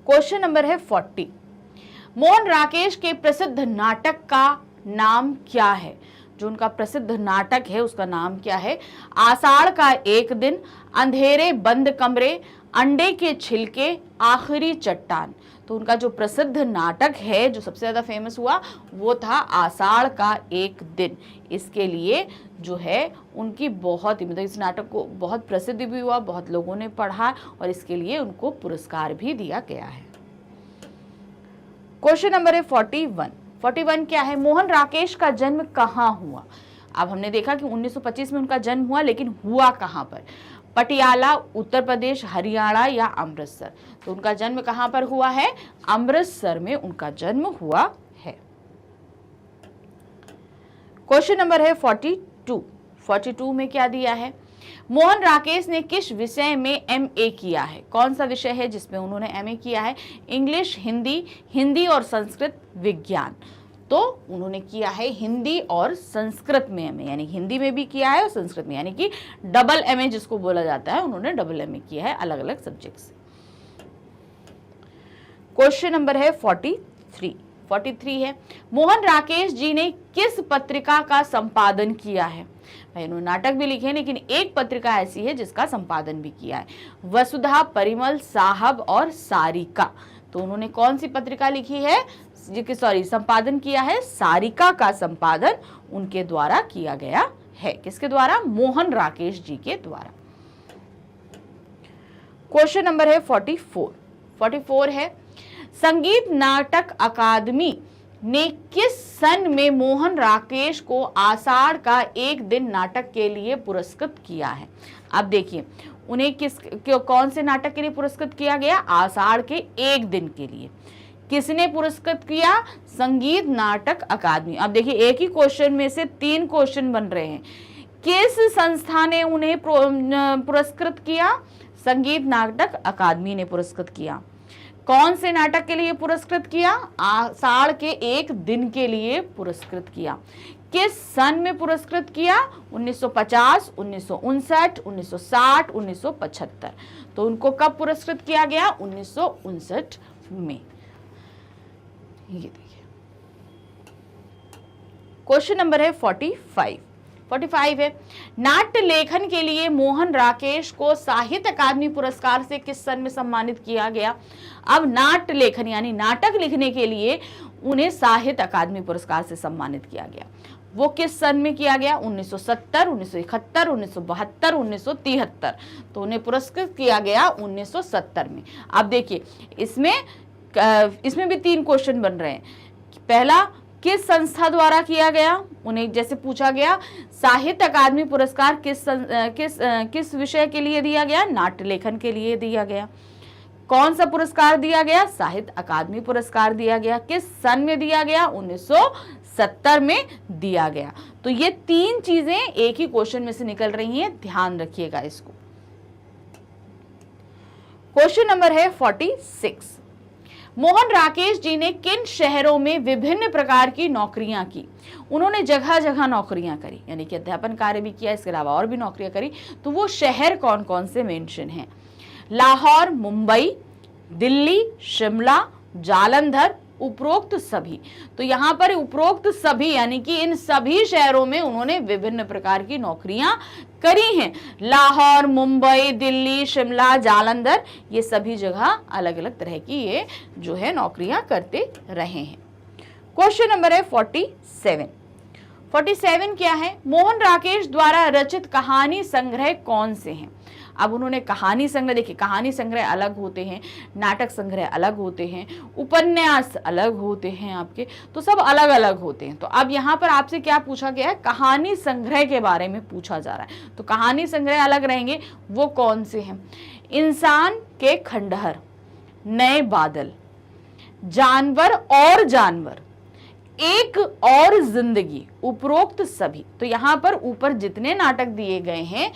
क्वेश्चन नंबर है 40, मोहन राकेश के प्रसिद्ध नाटक का नाम क्या है। जो उनका प्रसिद्ध नाटक है उसका नाम क्या है, आषाढ़ का एक दिन, अंधेरे बंद कमरे, अंडे के छिलके, आखिरी चट्टान। तो उनका जो प्रसिद्ध नाटक है जो सबसे ज्यादा फेमस हुआ वो था आषाढ़ का एक दिन। इसके लिए जो है उनकी बहुत ही मतलब इस नाटक को बहुत प्रसिद्ध भी हुआ, बहुत लोगों ने पढ़ा और इसके लिए उनको पुरस्कार भी दिया गया है। क्वेश्चन नंबर है 41 क्या है, मोहन राकेश का जन्म कहाँ हुआ। अब हमने देखा कि 1925 में उनका जन्म हुआ, लेकिन हुआ कहाँ पर, पटियाला, उत्तर प्रदेश, हरियाणा या अमृतसर। तो उनका जन्म कहाँ पर हुआ है, अमृतसर में उनका जन्म हुआ है। क्वेश्चन नंबर है 42 में क्या दिया है, मोहन राकेश ने किस विषय में एमए किया है? कौन सा विषय है जिसमें उन्होंने एमए किया है? इंग्लिश, हिंदी, हिंदी और संस्कृत विज्ञान। तो उन्होंने किया है हिंदी और संस्कृत में एमए, यानी हिंदी में भी किया है और संस्कृत में, यानी कि डबल एमए जिसको बोला जाता है, उन्होंने डबल एमए किया है अलग अलग सब्जेक्ट से। क्वेश्चन नंबर है 43 है, मोहन राकेश जी ने किस पत्रिका का संपादन किया है? भाई उन्होंने नाटक भी लिखे हैं, लेकिन एक पत्रिका ऐसी है जिसका संपादन भी किया है, वसुधा, परिमल, साहब और सारिका। तो उन्होंने कौन सी पत्रिका लिखी है, संपादन किया है? सारिका का संपादन उनके द्वारा किया गया है। किसके द्वारा? मोहन राकेश जी के द्वारा। क्वेश्चन नंबर है 44 है, संगीत नाटक अकादमी ने किस सन में मोहन राकेश को आषाढ़ का एक दिन नाटक के लिए पुरस्कृत किया है? अब देखिए, उन्हें कौन से नाटक के लिए पुरस्कृत किया गया? आषाढ़ के एक दिन के लिए। किसने पुरस्कृत किया? संगीत नाटक अकादमी। अब देखिए, एक ही क्वेश्चन में से 3 क्वेश्चन बन रहे हैं। किस संस्था ने उन्हें पुरस्कृत किया? संगीत नाटक अकादमी ने पुरस्कृत किया। कौन से नाटक के लिए पुरस्कृत किया? आषाढ़ के एक दिन के लिए पुरस्कृत किया। किस सन में पुरस्कृत किया? 1950, 1959, 1960, 1975। तो उनको कब पुरस्कृत किया गया? 1959 में। ये देखिए, क्वेश्चन नंबर है 45 है, नाट्य लेखन के लिए मोहन राकेश को साहित्य अकादमी पुरस्कार से किस सन में सम्मानित किया गया? अब नाट्य लेखन यानी नाटक लिखने के लिए उन्हें साहित्य अकादमी पुरस्कार से सम्मानित किया गया। वो किस सन में किया गया? 1970, 1971, 1972, 1973। तो उन्हें पुरस्कृत किया गया 1970 में। अब देखिए, इसमें भी 3 क्वेश्चन बन रहे हैं। पहला, किस संस्था द्वारा किया गया? उन्हें जैसे पूछा गया, साहित्य अकादमी पुरस्कार किस विषय के लिए दिया गया? नाट्य लेखन के लिए दिया गया। कौन सा पुरस्कार दिया गया? साहित्य अकादमी पुरस्कार दिया गया। किस सन में दिया गया? 1970 में दिया गया। तो ये 3 चीजें एक ही क्वेश्चन में से निकल रही हैं, ध्यान रखिएगा इसको। क्वेश्चन नंबर है 46, मोहन राकेश जी ने किन शहरों में विभिन्न प्रकार की नौकरियां की? उन्होंने जगह जगह नौकरियां करी, यानी कि अध्यापन कार्य भी किया, इसके अलावा और भी नौकरियां करी। तो वो शहर कौन कौन से मेंशन हैं? लाहौर, मुंबई, दिल्ली, शिमला, जालंधर, उपरोक्त सभी। तो यहां पर उपरोक्त सभी यानी कि इन सभी शहरों में उन्होंने विभिन्न प्रकार की नौकरियां करी हैं। लाहौर, मुंबई, दिल्ली, शिमला, जालंधर, ये सभी जगह अलग अलग तरह की ये जो है नौकरियां करते रहे हैं। क्वेश्चन नंबर है 47 क्या है? मोहन राकेश द्वारा रचित कहानी संग्रह कौन से हैं? अब उन्होंने कहानी संग्रह, देखिए कहानी संग्रह अलग होते हैं, नाटक संग्रह अलग होते हैं, उपन्यास अलग होते हैं आपके, तो सब अलग अलग होते हैं। तो अब यहाँ पर आपसे क्या पूछा गया है? कहानी संग्रह के बारे में पूछा जा रहा है। तो कहानी संग्रह अलग रहेंगे, वो कौन से हैं? इंसान के खंडहर, नए बादल, जानवर और जानवर, एक और जिंदगी, उपरोक्त सभी। तो यहां पर ऊपर जितने नाटक दिए गए हैं,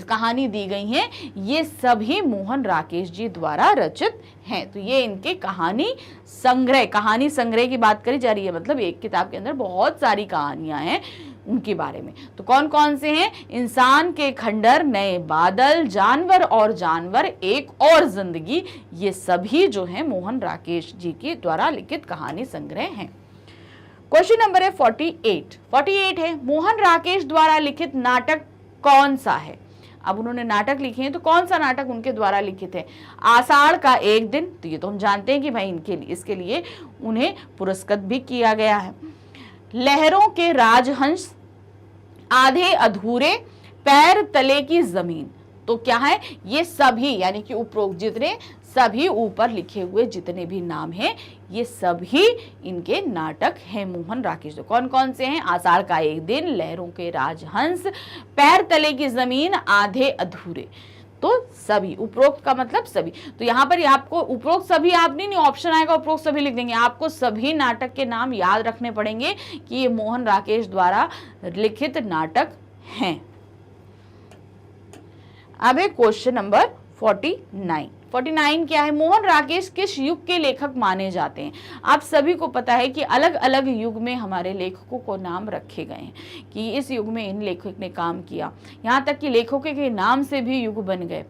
कहानी दी गई हैं, ये सभी मोहन राकेश जी द्वारा रचित हैं। तो ये इनके कहानी संग्रह की बात करी जा रही है, मतलब एक किताब के अंदर बहुत सारी कहानियां हैं उनके बारे में। तो कौन कौन से हैं? इंसान के खंडहर, नए बादल, जानवर और जानवर, एक और जिंदगी, ये सभी जो है मोहन राकेश जी के द्वारा लिखित कहानी संग्रह हैं। क्वेश्चन नंबर है 48 है, मोहन राकेश द्वारा लिखित नाटक कौन सा है? अब उन्होंने नाटक लिखे हैं, तो कौन सा नाटक उनके द्वारा लिखित है? आषाढ़ का एक दिन, तो ये तो हम जानते हैं कि भाई इसके लिए उन्हें पुरस्कृत भी किया गया है। लहरों के राजहंस, आधे अधूरे, पैर तले की जमीन। तो क्या है? ये सभी यानी कि उपरोक्त जितने सभी ऊपर लिखे हुए जितने भी नाम हैं, ये सभी इनके नाटक हैं मोहन राकेश। तो कौन कौन से हैं? आषाढ़ का एक दिन, लहरों के राजहंस, पैर तले की जमीन, आधे अधूरे। तो सभी, उपरोक्त का मतलब सभी। तो यहाँ पर आपको उपरोक्त सभी आप नहीं ऑप्शन आएगा उपरोक्त सभी लिख देंगे, आपको सभी नाटक के नाम याद रखने पड़ेंगे कि ये मोहन राकेश द्वारा लिखित नाटक हैं। अब है क्वेश्चन नंबर 49। 49 क्या है? मोहन राकेश किस युग के लेखक माने जाते हैं? आप सभी को पता है कि अलग अलग युग में हमारे लेखकों को नाम रखे गए हैं कि इस युग में इन लेखक ने काम किया, यहाँ तक कि लेखकों के नाम से भी युग बन गए।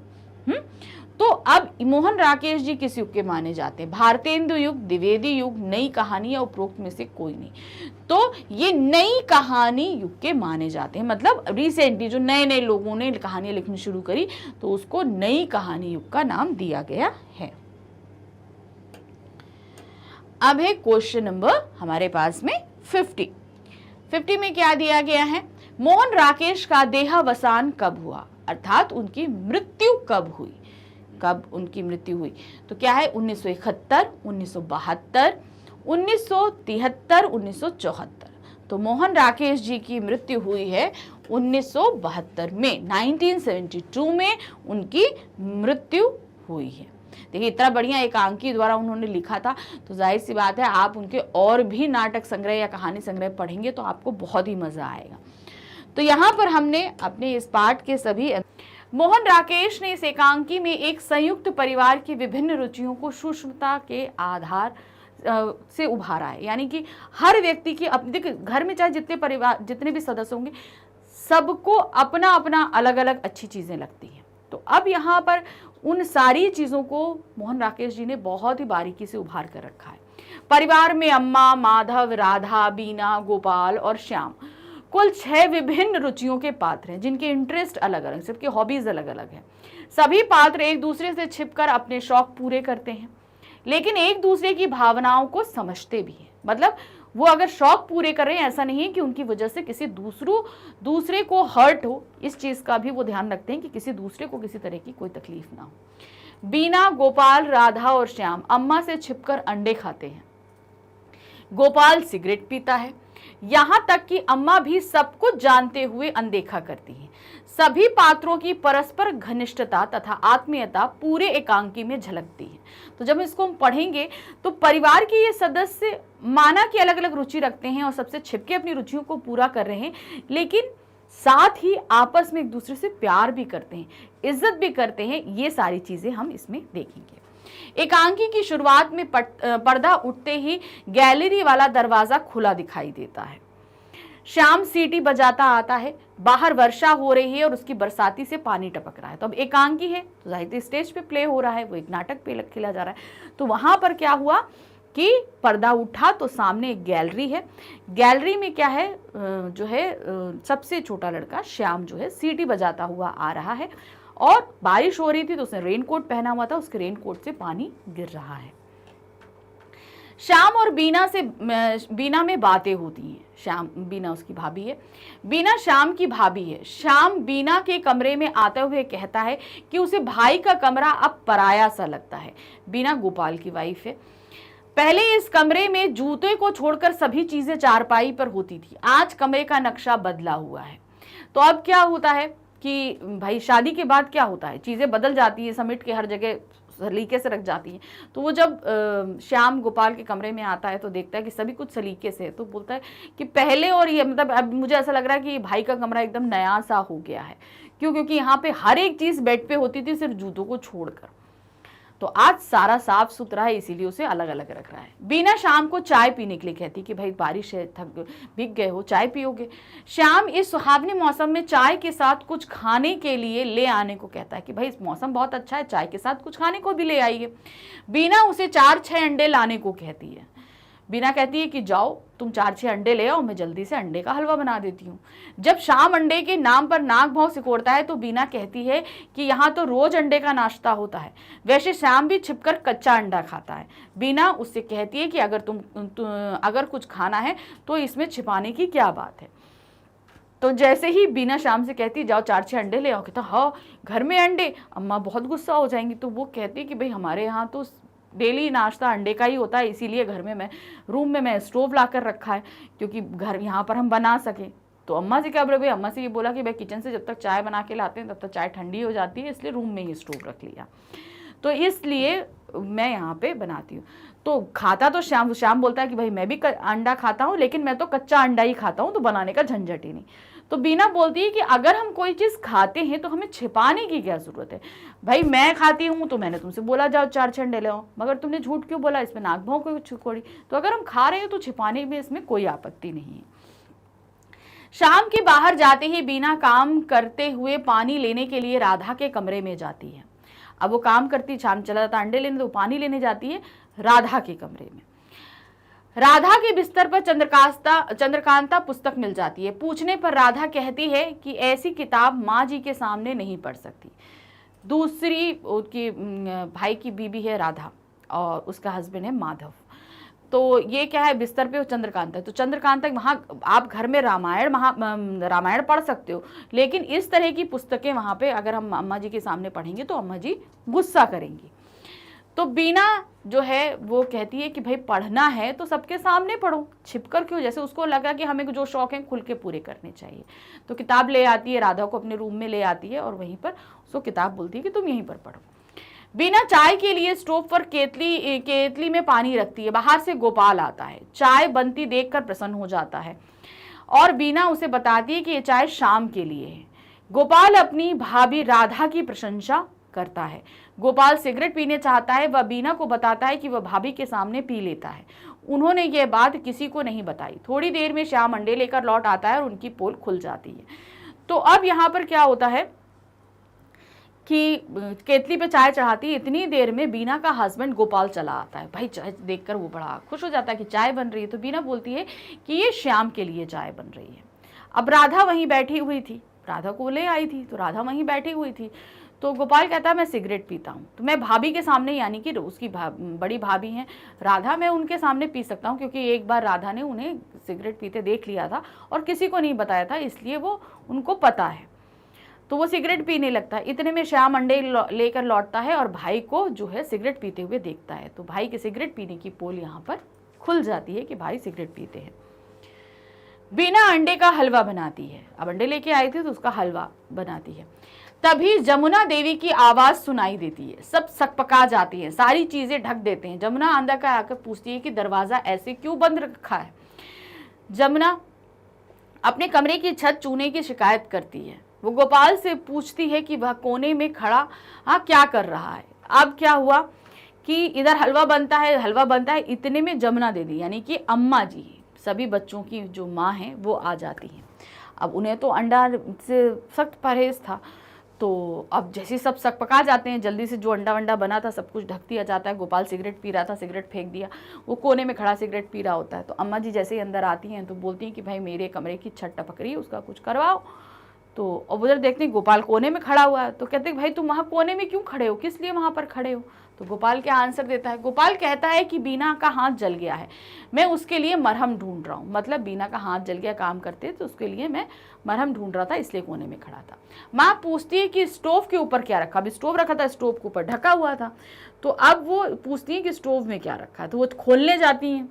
तो अब मोहन राकेश जी किस युग के माने जाते हैं? भारतेंदु युग, द्विवेदी युग, नई कहानी या उपरोक्त में से कोई नहीं। तो ये नई कहानी युग के माने जाते हैं, मतलब रिसेंटली जो नए नए लोगों ने कहानियां लिखनी शुरू करी तो उसको नई कहानी युग का नाम दिया गया है। अब है क्वेश्चन नंबर हमारे पास में 50 में क्या दिया गया है? मोहन राकेश का देहावसान कब हुआ, अर्थात उनकी मृत्यु कब हुई? कब उनकी मृत्यु हुई? तो क्या है? 1971, 1972, 1973, 1974। तो मोहन राकेश जी की मृत्यु हुई है 1972 में, 1972 में उनकी मृत्यु हुई है। देखिए इतना बढ़िया एकांकी द्वारा उन्होंने लिखा था, तो जाहिर सी बात है आप उनके और भी नाटक संग्रह या कहानी संग्रह पढ़ेंगे तो आपको बहुत ही मजा आएगा। तो यहाँ पर हमने अपने इस पाठ के सभी मोहन राकेश ने इस एकांकी में एक संयुक्त परिवार की विभिन्न रुचियों को सूक्ष्मता के आधार से उभारा है। यानी कि हर व्यक्ति की अपने घर में चाहे जितने भी सदस्य होंगे सबको अपना अपना अलग अलग अच्छी चीजें लगती हैं। तो अब यहाँ पर उन सारी चीजों को मोहन राकेश जी ने बहुत ही बारीकी से उभार कर रखा है। परिवार में अम्मा, माधव, राधा, बीना, गोपाल और श्याम कुल 6 विभिन्न रुचियों के पात्र हैं जिनके इंटरेस्ट अलग अलग, सबके हॉबीज अलग अलग हैं। सभी पात्र एक दूसरे से छिपकर अपने शौक पूरे करते हैं, लेकिन एक दूसरे की भावनाओं को समझते भी हैं। मतलब वो अगर शौक पूरे कर रहे हैं, ऐसा नहीं है कि उनकी वजह से किसी दूसरे को हर्ट हो, इस चीज का भी वो ध्यान रखते हैं कि किसी दूसरे को किसी तरह की कोई तकलीफ ना हो। बीना, गोपाल, राधा और श्याम अम्मा से छिपकर अंडे खाते हैं। गोपाल सिगरेट पीता है, यहां तक कि अम्मा भी सब कुछ जानते हुए अनदेखा करती है। सभी पात्रों की परस्पर घनिष्ठता तथा आत्मीयता पूरे एकांकी में झलकती है। तो जब इसको हम पढ़ेंगे तो परिवार के ये सदस्य माना कि अलग अलग रुचि रखते हैं और सबसे छिपके अपनी रुचियों को पूरा कर रहे हैं, लेकिन साथ ही आपस में एक दूसरे से प्यार भी करते हैं, इज्जत भी करते हैं। ये सारी चीजें हम इसमें देखेंगे। एकांकी की शुरुआत में पर्दा उठते ही गैलरी वाला दरवाजा खुला दिखाई देता है। श्याम सीटी बजाता आता है। बाहर वर्षा हो रही है और उसकी बरसाती से पानी टपक रहा है। तो अब एकांकी है तो जाहिर स्टेज पे प्ले हो रहा है, वो एक नाटक पे खेला जा रहा है। तो वहां पर क्या हुआ कि पर्दा उठा तो सामने एक गैलरी है। गैलरी में क्या है, जो है सबसे छोटा लड़का श्याम जो है सीटी बजाता हुआ आ रहा है और बारिश हो रही थी तो उसने रेनकोट पहना हुआ था, उसके रेनकोट से पानी गिर रहा है। श्याम और बीना में बातें होती हैं। बीना उसकी भाभी है, बीना श्याम की भाभी है। श्याम बीना के कमरे में आते हुए कहता है कि उसे भाई का कमरा अब पराया सा लगता है। बीना गोपाल की वाइफ है। पहले इस कमरे में जूते को छोड़कर सभी चीजें चारपाई पर होती थी, आज कमरे का नक्शा बदला हुआ है। तो अब क्या होता है कि भाई शादी के बाद क्या होता है, चीजें बदल जाती है, समेट के हर जगह सलीके से रख जाती हैं। तो वो जब श्याम गोपाल के कमरे में आता है तो देखता है कि सभी कुछ सलीके से है, तो बोलता है कि पहले और ये मतलब अब मुझे ऐसा लग रहा है कि भाई का कमरा एकदम नया सा हो गया है। क्यों? क्योंकि यहाँ पे हर एक चीज बेड पे होती थी सिर्फ जूतों को छोड़कर। तो आज सारा साफ सुथरा है, इसीलिए उसे अलग अलग रख रहा है। बीना शाम को चाय पीने के लिए कहती कि भाई बारिश है, थक भीग गए हो, चाय पियोगे। श्याम इस सुहावने मौसम में चाय के साथ कुछ खाने के लिए ले आने को कहता है कि भाई इस मौसम बहुत अच्छा है, चाय के साथ कुछ खाने को भी ले आइए। बीना उसे 4-6 अंडे लाने को कहती है। बीना कहती है कि जाओ तुम 4-6 अंडे ले आओ, मैं जल्दी से अंडे का हलवा बना देती हूँ। जब शाम अंडे के नाम पर नाक भाव सिकोड़ता है तो बीना कहती है कि यहाँ तो रोज अंडे का नाश्ता होता है, वैसे शाम भी छिपकर कच्चा अंडा खाता है। बीना उससे कहती है कि अगर कुछ खाना है तो इसमें छिपाने की क्या बात है। तो जैसे ही बीना शाम से कहती जाओ 4-6 अंडे ले आओ, कहता हाँ घर में अंडे, अम्मा बहुत गुस्सा हो जाएंगी। तो वो कहती है कि भाई हमारे यहाँ तो डेली नाश्ता अंडे का ही होता है, इसीलिए घर में रूम में मैं स्टोव ला कर रखा है क्योंकि घर यहाँ पर हम बना सकें। तो अम्मा से क्या बोले, भाई अम्मा से ये बोला कि भाई किचन से जब तक चाय बना के लाते हैं तब तक चाय ठंडी हो जाती है, इसलिए रूम में ही स्टोव रख लिया, तो इसलिए मैं यहाँ पे बनाती हूँ। तो खाता तो श्याम बोलता है कि भाई मैं भी अंडा खाता हूँ, लेकिन मैं तो कच्चा अंडा ही खाता हूँ, तो बनाने का झंझट ही नहीं। तो बीना बोलती है कि अगर हम कोई चीज़ खाते हैं तो हमें छिपाने की क्या ज़रूरत है। भाई मैं खाती हूँ तो मैंने तुमसे बोला जाओ 4 छंडे ले आओ, मगर तुमने झूठ क्यों बोला, इसमें नाक भौं को छिकोड़ी। तो अगर हम खा रहे हैं तो छिपाने में इसमें कोई आपत्ति नहीं है। शाम के बाहर जाते ही बीना काम करते हुए पानी लेने के लिए राधा के कमरे में जाती है। अब वो काम करती, शाम चला जाता अंडे लेने, तो पानी लेने जाती है राधा के कमरे में। राधा के बिस्तर पर चंद्रकांता पुस्तक मिल जाती है। पूछने पर राधा कहती है कि ऐसी किताब माँ जी के सामने नहीं पढ़ सकती। दूसरी उसकी भाई की बीबी है राधा और उसका हस्बैंड है माधव। तो ये क्या है, बिस्तर पे चंद्रकांता है, तो चंद्रकांता वहाँ आप घर में रामायण पढ़ सकते हो, लेकिन इस तरह की पुस्तकें वहाँ पे अगर हम अम्मा जी के सामने पढ़ेंगे तो अम्मा जी गुस्सा करेंगी। तो बीना जो है वो कहती है कि भाई पढ़ना है तो सबके सामने पढ़ो, छिपकर क्यों। जैसे उसको लगा कि हमें जो शौक है खुल के पूरे करने चाहिए। तो किताब ले आती है, राधा को अपने रूम में ले आती है और वहीं पर उसको किताब बोलती है कि तुम यहीं पर पढ़ो। बीना चाय के लिए स्टोव पर केतली में पानी रखती है। बाहर से गोपाल आता है, चाय बनती देखकर प्रसन्न हो जाता है और बीना उसे बताती है कि ये चाय शाम के लिए है। गोपाल अपनी भाभी राधा की प्रशंसा करता है। गोपाल सिगरेट पीने चाहता है, वह बीना को बताता है कि वह भाभी के सामने पी लेता है। उन्होंने ये बात किसी को नहीं बताई। थोड़ी देर में श्याम अंडे लेकर लौट आता है और उनकी पोल खुल जाती है। तो अब यहाँ पर क्या होता है कि केतली पे चाय चढ़ाती है, इतनी देर में बीना का हस्बैंड गोपाल चला आता है। भाई चाय देखकर वो बड़ा खुश हो जाता है कि चाय बन रही है। तो बीना बोलती है कि ये श्याम के लिए चाय बन रही है। अब राधा वहीं बैठी हुई थी, राधा को ले आई थी तो राधा वहीं बैठी हुई थी। तो गोपाल कहता है मैं सिगरेट पीता हूँ, तो मैं भाभी के सामने, यानी कि उसकी बड़ी भाभी हैं राधा, मैं उनके सामने पी सकता हूँ, क्योंकि एक बार राधा ने उन्हें सिगरेट पीते देख लिया था और किसी को नहीं बताया था, इसलिए वो उनको पता है। तो वो सिगरेट पीने लगता है। इतने में श्याम अंडे लेकर लौटता है और भाई को जो है सिगरेट पीते हुए देखता है। तो भाई के सिगरेट पीने की पोल यहाँ पर खुल जाती है कि भाई सिगरेट पीते हैं। बीना अंडे का हलवा बनाती है। अब अंडे लेके आई थी तो उसका हलवा बनाती है। तभी जमुना देवी की आवाज सुनाई देती है। सब सकपका जाती है, सारी चीजें ढक देते हैं। जमुना अंदर का आकर पूछती है कि दरवाजा ऐसे क्यों बंद रखा है। जमुना अपने कमरे की छत चूने की शिकायत करती है। वो गोपाल से पूछती है कि वह कोने में खड़ा क्या कर रहा है। अब क्या हुआ कि इधर हलवा बनता है, इतने में जमुना देवी यानी कि अम्मा जी, सभी बच्चों की जो माँ है वो आ जाती हैं। अब उन्हें तो अंडा से सख्त परहेज था, तो अब जैसे सब सकपका जाते हैं, जल्दी से जो अंडा वंडा बना था सब कुछ ढक दिया जाता है। गोपाल सिगरेट पी रहा था, सिगरेट फेंक दिया, वो कोने में खड़ा सिगरेट पी रहा होता है। तो अम्मा जी जैसे ही अंदर आती हैं तो बोलती हैं कि भाई मेरे कमरे की छत टपक रही है, उसका कुछ करवाओ। तो अब उधर देखते हैं गोपाल कोने में खड़ा हुआ है। तो कहते हैं भाई तुम वहाँ कोने में क्यों खड़े हो, किस लिए वहाँ पर खड़े हो। तो गोपाल क्या आंसर देता है, गोपाल कहता है कि बीना का हाथ जल गया है, मैं उसके लिए मरहम ढूंढ रहा हूँ। मतलब बीना का हाथ जल गया काम करते, तो उसके लिए मैं मरहम ढूंढ रहा था, इसलिए कोने में खड़ा था। माँ पूछती है कि स्टोव के ऊपर क्या रखा। अभी स्टोव रखा था, स्टोव के ऊपर ढका हुआ था। तो अब वो पूछती है कि स्टोव में क्या रखा है। तो वो खोलने जाती हैं,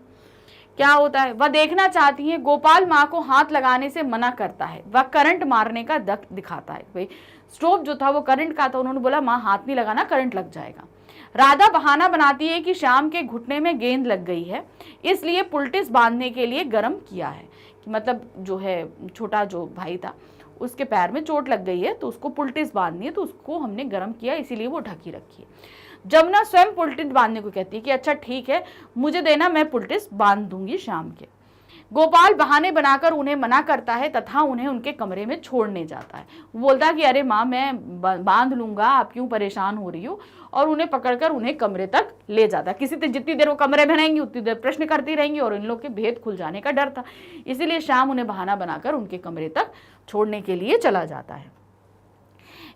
क्या होता है वह देखना चाहती है। गोपाल माँ को हाथ लगाने से मना करता है, वह करंट मारने का दिखाता है। भाई स्टोव जो था वो करंट का था, उन्होंने बोला माँ हाथ नहीं लगाना, करंट लग जाएगा। राधा बहाना बनाती है कि शाम के घुटने में गेंद लग गई है, इसलिए पुलटिस बांधने के लिए गर्म किया है। कि मतलब जो है छोटा जो भाई था उसके पैर में चोट लग गई है, तो उसको पुलटिस बांधनी है, तो उसको हमने गर्म किया, इसीलिए वो ढकी रखी है। जमुना स्वयं पुलटिस बांधने को कहती है कि अच्छा ठीक है, मुझे देना, मैं पुलटिस बांध दूंगी शाम के। गोपाल बहाने बनाकर उन्हें मना करता है तथा उन्हें उनके कमरे में छोड़ने जाता है। वो बोलता है कि अरे माँ मैं बांध लूंगा, आप क्यों परेशान हो रही हो, और उन्हें पकड़कर उन्हें कमरे तक ले जाता है। किसी जितनी देर वो कमरे में रहेंगी उतनी देर प्रश्न करती रहेंगी, और इन लोग के भेद खुल जाने का डर था, इसीलिए शाम उन्हें बहाना बनाकर उनके कमरे तक छोड़ने के लिए चला जाता है।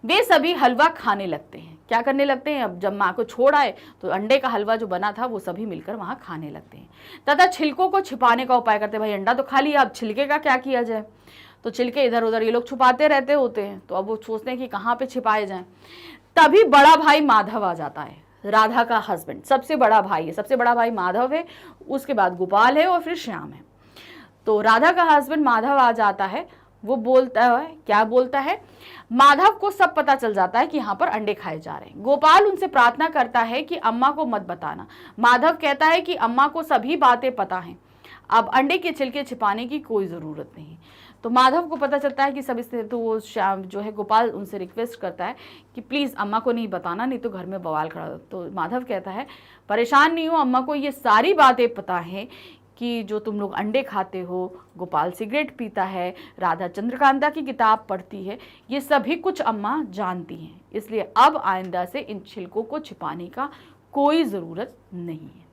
वे सभी हलवा खाने लगते हैं। क्या करने लगते हैं, अब जब माँ को छोड़ आए तो अंडे का हलवा जो बना था वो सभी मिलकर वहाँ खाने लगते हैं तथा छिलकों को छिपाने का उपाय करते हैं। भाई अंडा तो खा लिया, अब छिलके का क्या किया जाए। तो छिलके इधर उधर ये लोग छुपाते रहते होते हैं, तो अब वो सोचते हैं कि कहाँ पे छिपाए जाएं। तभी बड़ा भाई माधव आ जाता है, राधा का हस्बैंड, सबसे बड़ा भाई है। सबसे बड़ा भाई माधव है, उसके बाद गोपाल है और फिर श्याम है। तो राधा का हस्बैंड माधव आ जाता है। वो बोलता है, क्या बोलता है, माधव को सब पता चल जाता है कि यहाँ पर अंडे खाए जा रहे हैं। गोपाल उनसे प्रार्थना करता है कि अम्मा को मत बताना। माधव कहता है कि अम्मा को सभी बातें पता हैं, अब अंडे के छिलके छिपाने की कोई ज़रूरत नहीं। तो माधव को पता चलता है कि सब इससे, तो वो श्याम जो है गोपाल उनसे रिक्वेस्ट करता है कि प्लीज़ अम्मा को नहीं बताना, नहीं तो घर में बवाल खड़ा हो। तो माधव कहता है परेशान नहीं हो, अम्मा को ये सारी बातें पता है कि जो तुम लोग अंडे खाते हो, गोपाल सिगरेट पीता है, राधा चंद्रकांता की किताब पढ़ती है, ये सभी कुछ अम्मा जानती हैं। इसलिए अब आइंदा से इन छिलकों को छिपाने का कोई ज़रूरत नहीं है।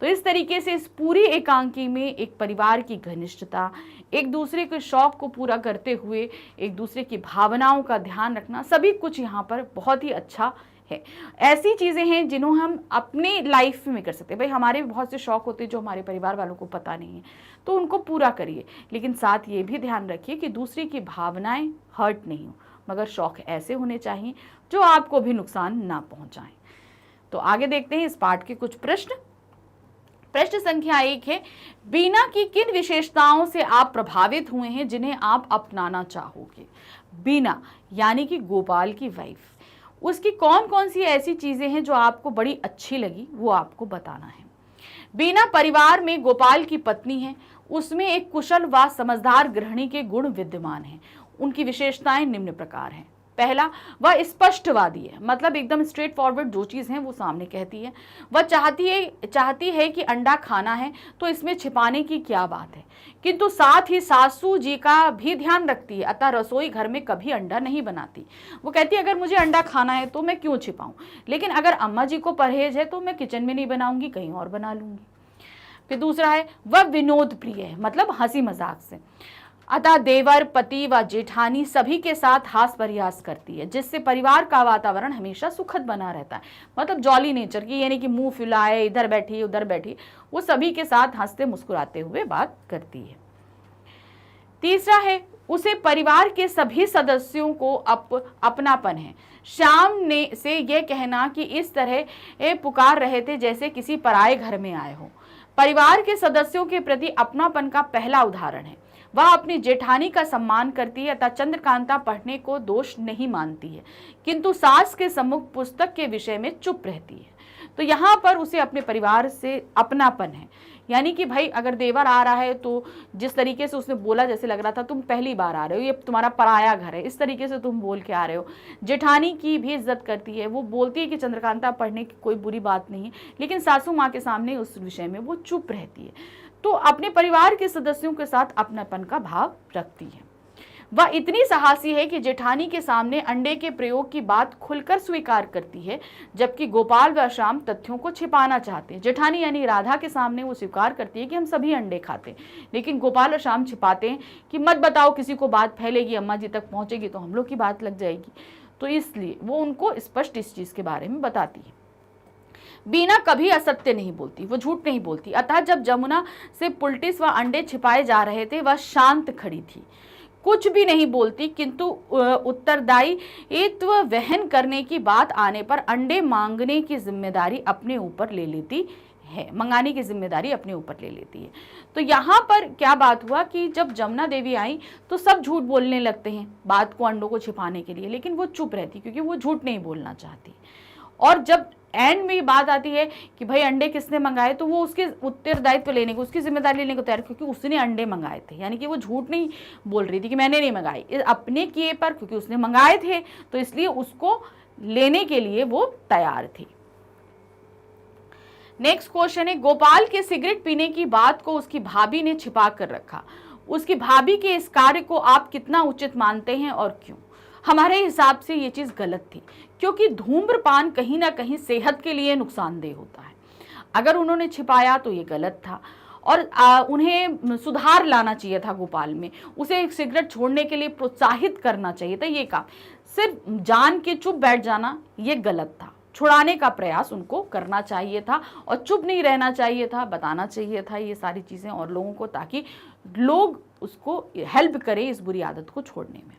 तो इस तरीके से इस पूरी एकांकी में एक परिवार की घनिष्ठता, एक दूसरे के शौक को पूरा करते हुए एक दूसरे की भावनाओं का ध्यान रखना, सभी कुछ यहाँ पर बहुत ही अच्छा है। ऐसी चीज़ें हैं जिन्हों हम अपने लाइफ में कर सकते हैं। भाई हमारे बहुत से शौक होते हैं जो हमारे परिवार वालों को पता नहीं है, तो उनको पूरा करिए, लेकिन साथ ये भी ध्यान रखिए कि दूसरे की भावनाएं हर्ट नहीं हो, मगर शौक ऐसे होने चाहिए जो आपको भी नुकसान ना पहुंचाएं। तो आगे देखते हैं इस पाठ के कुछ प्रश्न। प्रश्न संख्या 1 है, बीना की किन विशेषताओं से आप प्रभावित हुए हैं जिन्हें आप अपनाना चाहोगे? बीना यानी कि गोपाल की वाइफ, उसकी कौन कौन सी ऐसी चीजें हैं जो आपको बड़ी अच्छी लगी, वो आपको बताना है। बीना परिवार में गोपाल की पत्नी है, उसमें एक कुशल व समझदार गृहिणी के गुण विद्यमान हैं। उनकी विशेषताएं निम्न प्रकार हैं। पहला, वह स्पष्टवादी है, मतलब एकदम स्ट्रेट फॉरवर्ड, जो चीज़ है वो सामने कहती है। वह चाहती है कि अंडा खाना है तो इसमें छिपाने की क्या बात है, किंतु साथ ही सासू जी का भी ध्यान रखती है, अतः रसोई घर में कभी अंडा नहीं बनाती। वो कहती है अगर मुझे अंडा खाना है तो मैं क्यों छिपाऊं, लेकिन अगर अम्मा जी को परहेज है तो मैं किचन में नहीं बनाऊंगी, कहीं और बना लूंगी। फिर दूसरा है, वह विनोद प्रिय है, मतलब हंसी मजाक से, अतः देवर, पति व जेठानी सभी के साथ हास परिहास करती है, जिससे परिवार का वातावरण हमेशा सुखद बना रहता है। मतलब जॉली नेचर की, यानी कि मुंह फुलाए, इधर बैठी उधर बैठी, वो सभी के साथ हंसते मुस्कुराते हुए बात करती है। तीसरा है, उसे परिवार के सभी सदस्यों को अपनापन है। श्याम ने से यह कहना कि इस तरह पुकार रहे थे जैसे किसी पराये घर में आए हो। परिवार के सदस्यों के प्रति अपनापन का पहला उदाहरण है। वह अपनी जेठानी का सम्मान करती है तथा चंद्रकांता पढ़ने को दोष नहीं मानती है, किंतु सास के सम्मुख पुस्तक के विषय में चुप रहती है। तो यहाँ पर उसे अपने परिवार से अपनापन है, यानी कि भाई अगर देवर आ रहा है तो जिस तरीके से उसने बोला, जैसे लग रहा था तुम पहली बार आ रहे हो, ये तुम्हारा पराया घर है, इस तरीके से तुम बोल के आ रहे हो। जेठानी की भी इज्जत करती है, वो बोलती है कि चंद्रकांता पढ़ने की कोई बुरी बात नहीं है, लेकिन सासू माँ के सामने उस विषय में वो चुप रहती है। तो अपने परिवार के सदस्यों के साथ अपनापन का भाव रखती है। वह इतनी साहसी है कि जेठानी के सामने अंडे के प्रयोग की बात खुलकर स्वीकार करती है, जबकि गोपाल व श्याम तथ्यों को छिपाना चाहते हैं। जेठानी यानी राधा के सामने वो स्वीकार करती है कि हम सभी अंडे खाते हैं, लेकिन गोपाल और श्याम छिपाते हैं कि मत बताओ, किसी को बात फैलेगी, अम्मा जी तक पहुंचेगी तो हम लोग की बात लग जाएगी। तो इसलिए वो उनको स्पष्ट इस चीज के बारे में बताती है। बीना कभी असत्य नहीं बोलती, वो झूठ नहीं बोलती, अतः जब जमुना से पुलटिस व अंडे छिपाए जा रहे थे वह शांत खड़ी थी, कुछ भी नहीं बोलती, किंतु उत्तरदायित्व वहन करने की बात आने पर अंडे मांगने की जिम्मेदारी अपने ऊपर ले लेती है, मंगाने की जिम्मेदारी अपने ऊपर ले लेती है। तो यहाँ पर क्या बात हुआ कि जब जमुना देवी आई तो सब झूठ बोलने लगते हैं बात को, अंडों को छिपाने के लिए, लेकिन वो चुप रहती क्योंकि वो झूठ नहीं बोलना चाहती। और जब एंड में बात आती है कि भाई अंडे किसने मंगाए, तो वो उसके उत्तरदायित्व लेने को, उसकी जिम्मेदारी लेने को तैयार, क्योंकि उसने अंडे मंगाए थे, यानी कि वो झूठ नहीं बोल रही थी कि मैंने नहीं मंगाए, अपने किए पर, क्योंकि उसने मंगाए थे तो इसलिए उसको लेने के लिए वो तैयार थी। नेक्स्ट क्वेश्चन है, गोपाल के सिगरेट पीने की बात को उसकी भाभी ने छिपा कर रखा। उसकी भाभी के इस कार्य को आप कितना उचित मानते हैं और क्यों? हमारे हिसाब से ये चीज गलत थी, क्योंकि धूम्रपान कहीं ना कहीं सेहत के लिए नुकसानदेह होता है। अगर उन्होंने छिपाया तो ये गलत था और उन्हें सुधार लाना चाहिए था गोपाल में, उसे सिगरेट छोड़ने के लिए प्रोत्साहित करना चाहिए था। ये काम सिर्फ जान के चुप बैठ जाना ये गलत था, छुड़ाने का प्रयास उनको करना चाहिए था और चुप नहीं रहना चाहिए था, बताना चाहिए था ये सारी चीज़ें और लोगों को, ताकि लोग उसको हेल्प करें इस बुरी आदत को छोड़ने में।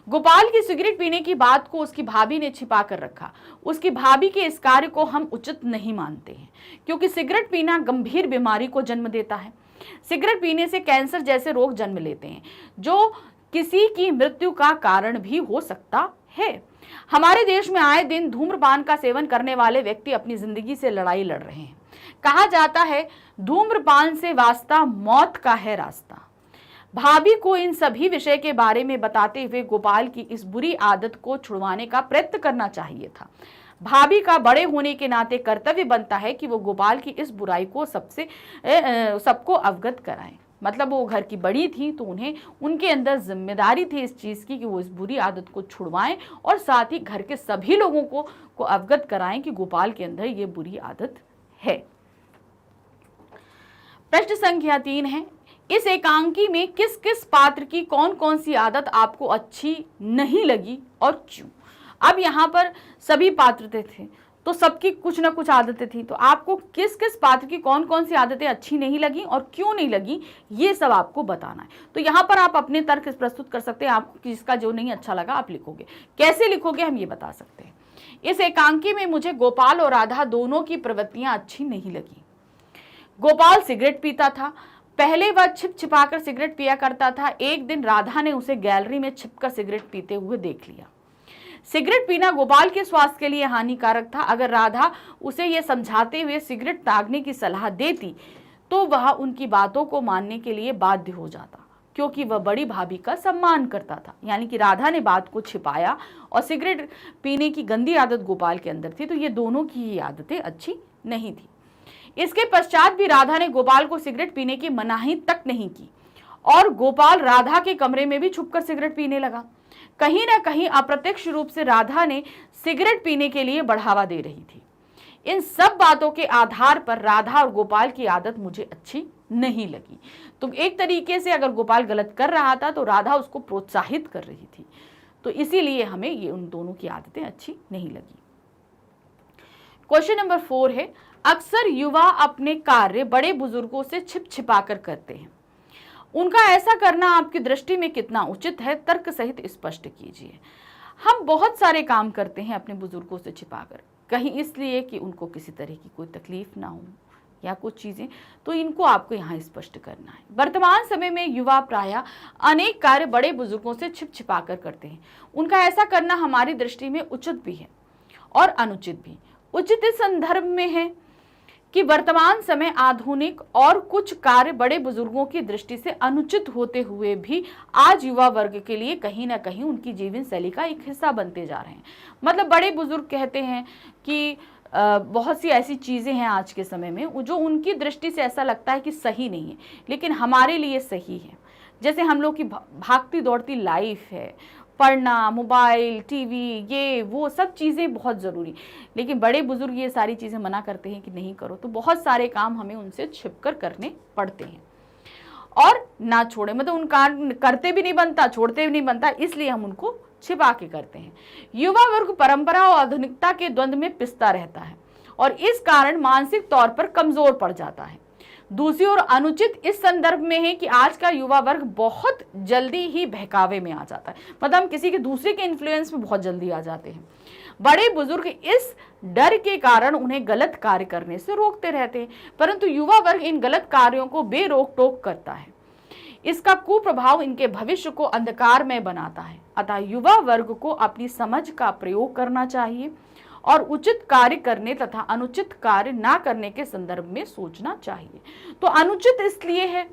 गोपाल की सिगरेट पीने की बात को उसकी भाभी ने छिपा कर रखा। उसकी भाभी के इस कार्य को हम उचित नहीं मानते हैं, क्योंकि सिगरेट पीना गंभीर बीमारी को जन्म देता है। सिगरेट पीने से कैंसर जैसे रोग जन्म लेते हैं, जो किसी की मृत्यु का कारण भी हो सकता है। हमारे देश में आए दिन धूम्रपान का सेवन करने वाले व्यक्ति अपनी जिंदगी से लड़ाई लड़ रहे हैं। कहा जाता है धूम्रपान से वास्ता मौत का है रास्ता। भाभी को इन सभी विषय के बारे में बताते हुए गोपाल की इस बुरी आदत को छुड़वाने का प्रयत्न करना चाहिए था। भाभी का बड़े होने के नाते कर्तव्य बनता है कि वो गोपाल की इस बुराई को सबको अवगत कराएं। मतलब वो घर की बड़ी थी तो उन्हें उनके अंदर जिम्मेदारी थी इस चीज़ की कि वो इस बुरी आदत को छुड़वाएं और साथ ही घर के सभी लोगों को अवगत कराएं कि गोपाल के अंदर ये बुरी आदत है। प्रश्न संख्या 3 है, इस एकांकी में किस किस पात्र की कौन कौन सी आदत आपको अच्छी नहीं लगी और क्यों। अब यहाँ पर सभी पात्र थे तो सबकी कुछ ना कुछ आदतें थी, तो आपको किस किस पात्र की कौन कौन सी आदतें अच्छी नहीं लगी और क्यों नहीं लगी ये सब आपको बताना है। तो यहाँ पर आप अपने तर्क प्रस्तुत कर सकते हैं, आपको किसका जो नहीं अच्छा लगा आप लिखोगे। कैसे लिखोगे हम ये बता सकते हैं। इस एकांकी में मुझे गोपाल और राधा दोनों की प्रवृत्तियां अच्छी नहीं लगी। गोपाल सिगरेट पीता था। पहले वह छिप छिपाकर सिगरेट पिया करता था। एक दिन राधा ने उसे गैलरी में छिपकर सिगरेट पीते हुए देख लिया। सिगरेट पीना गोपाल के स्वास्थ्य के लिए हानिकारक था। अगर राधा उसे यह समझाते हुए सिगरेट त्यागने की सलाह देती तो वह उनकी बातों को मानने के लिए बाध्य हो जाता, क्योंकि वह बड़ी भाभी का सम्मान करता था। यानी कि राधा ने बात को छिपाया और सिगरेट पीने की गंदी आदत गोपाल के अंदर थी, तो ये दोनों की ही आदतें अच्छी नहीं थी। इसके पश्चात भी राधा ने गोपाल को सिगरेट पीने की मनाही तक नहीं की और गोपाल राधा के कमरे में भी छुपकर सिगरेट पीने लगा। कहीं ना कहीं अप्रत्यक्ष रूप से राधा ने सिगरेट पीने के लिए बढ़ावा दे रही थी। इन सब बातों के आधार पर राधा और गोपाल की आदत मुझे अच्छी नहीं लगी। तो एक तरीके से अगर गोपाल गलत कर रहा था तो राधा उसको प्रोत्साहित कर रही थी, तो इसीलिए हमें ये उन दोनों की आदतें अच्छी नहीं लगी। क्वेश्चन नंबर 4 है, अक्सर युवा अपने कार्य बड़े बुजुर्गों से छिप छिपा कर करते हैं। उनका ऐसा करना आपकी दृष्टि में कितना उचित है, तर्क सहित स्पष्ट कीजिए। हम बहुत सारे काम करते हैं अपने बुजुर्गों से छिपाकर, कहीं इसलिए कि उनको किसी तरह की कोई तकलीफ ना हो या कुछ चीजें, तो इनको आपको यहाँ स्पष्ट करना है। वर्तमान समय में युवा प्रायः अनेक कार्य बड़े बुजुर्गों से छिप छिपा कर करते हैं। उनका ऐसा करना हमारी दृष्टि में उचित भी है और अनुचित भी। उचित इस संदर्भ में है कि वर्तमान समय आधुनिक और कुछ कार्य बड़े बुजुर्गों की दृष्टि से अनुचित होते हुए भी आज युवा वर्ग के लिए कहीं ना कहीं उनकी जीवन शैली का एक हिस्सा बनते जा रहे हैं। मतलब बड़े बुजुर्ग कहते हैं कि बहुत सी ऐसी चीज़ें हैं आज के समय में जो उनकी दृष्टि से ऐसा लगता है कि सही नहीं है, लेकिन हमारे लिए सही है। जैसे हम लोग की भागती दौड़ती लाइफ है, पढ़ना, मोबाइल, टीवी, ये वो सब चीज़ें बहुत ज़रूरी, लेकिन बड़े बुजुर्ग ये सारी चीज़ें मना करते हैं कि नहीं करो, तो बहुत सारे काम हमें उनसे छिपकर करने पड़ते हैं और ना छोड़े, मतलब उन काम करते भी नहीं बनता, छोड़ते भी नहीं बनता, इसलिए हम उनको छिपा के करते हैं। युवा वर्ग परंपरा और आधुनिकता के द्वंद्व में पिसता रहता है और इस कारण मानसिक तौर पर कमजोर पड़ जाता है। दूसरी ओर अनुचित इस संदर्भ में है कि आज का युवा वर्ग बहुत जल्दी ही बहकावे में आ जाता है, मतलब हम किसी के दूसरे के इन्फ्लुएंस में बहुत जल्दी आ जाते हैं। बड़े बुजुर्ग इस डर के कारण उन्हें गलत कार्य करने से रोकते रहते हैं, परंतु युवा वर्ग इन गलत कार्यों को बेरोक टोक करता है। इसका कुप्रभाव इनके भविष्य को अंधकारमय बनाता है। अतः युवा वर्ग को अपनी समझ का प्रयोग करना चाहिए और उचित कार्य करने तथा अनुचित कार्य ना करने के संदर्भ में सोचना चाहिए। तो अनुचित इसलिए है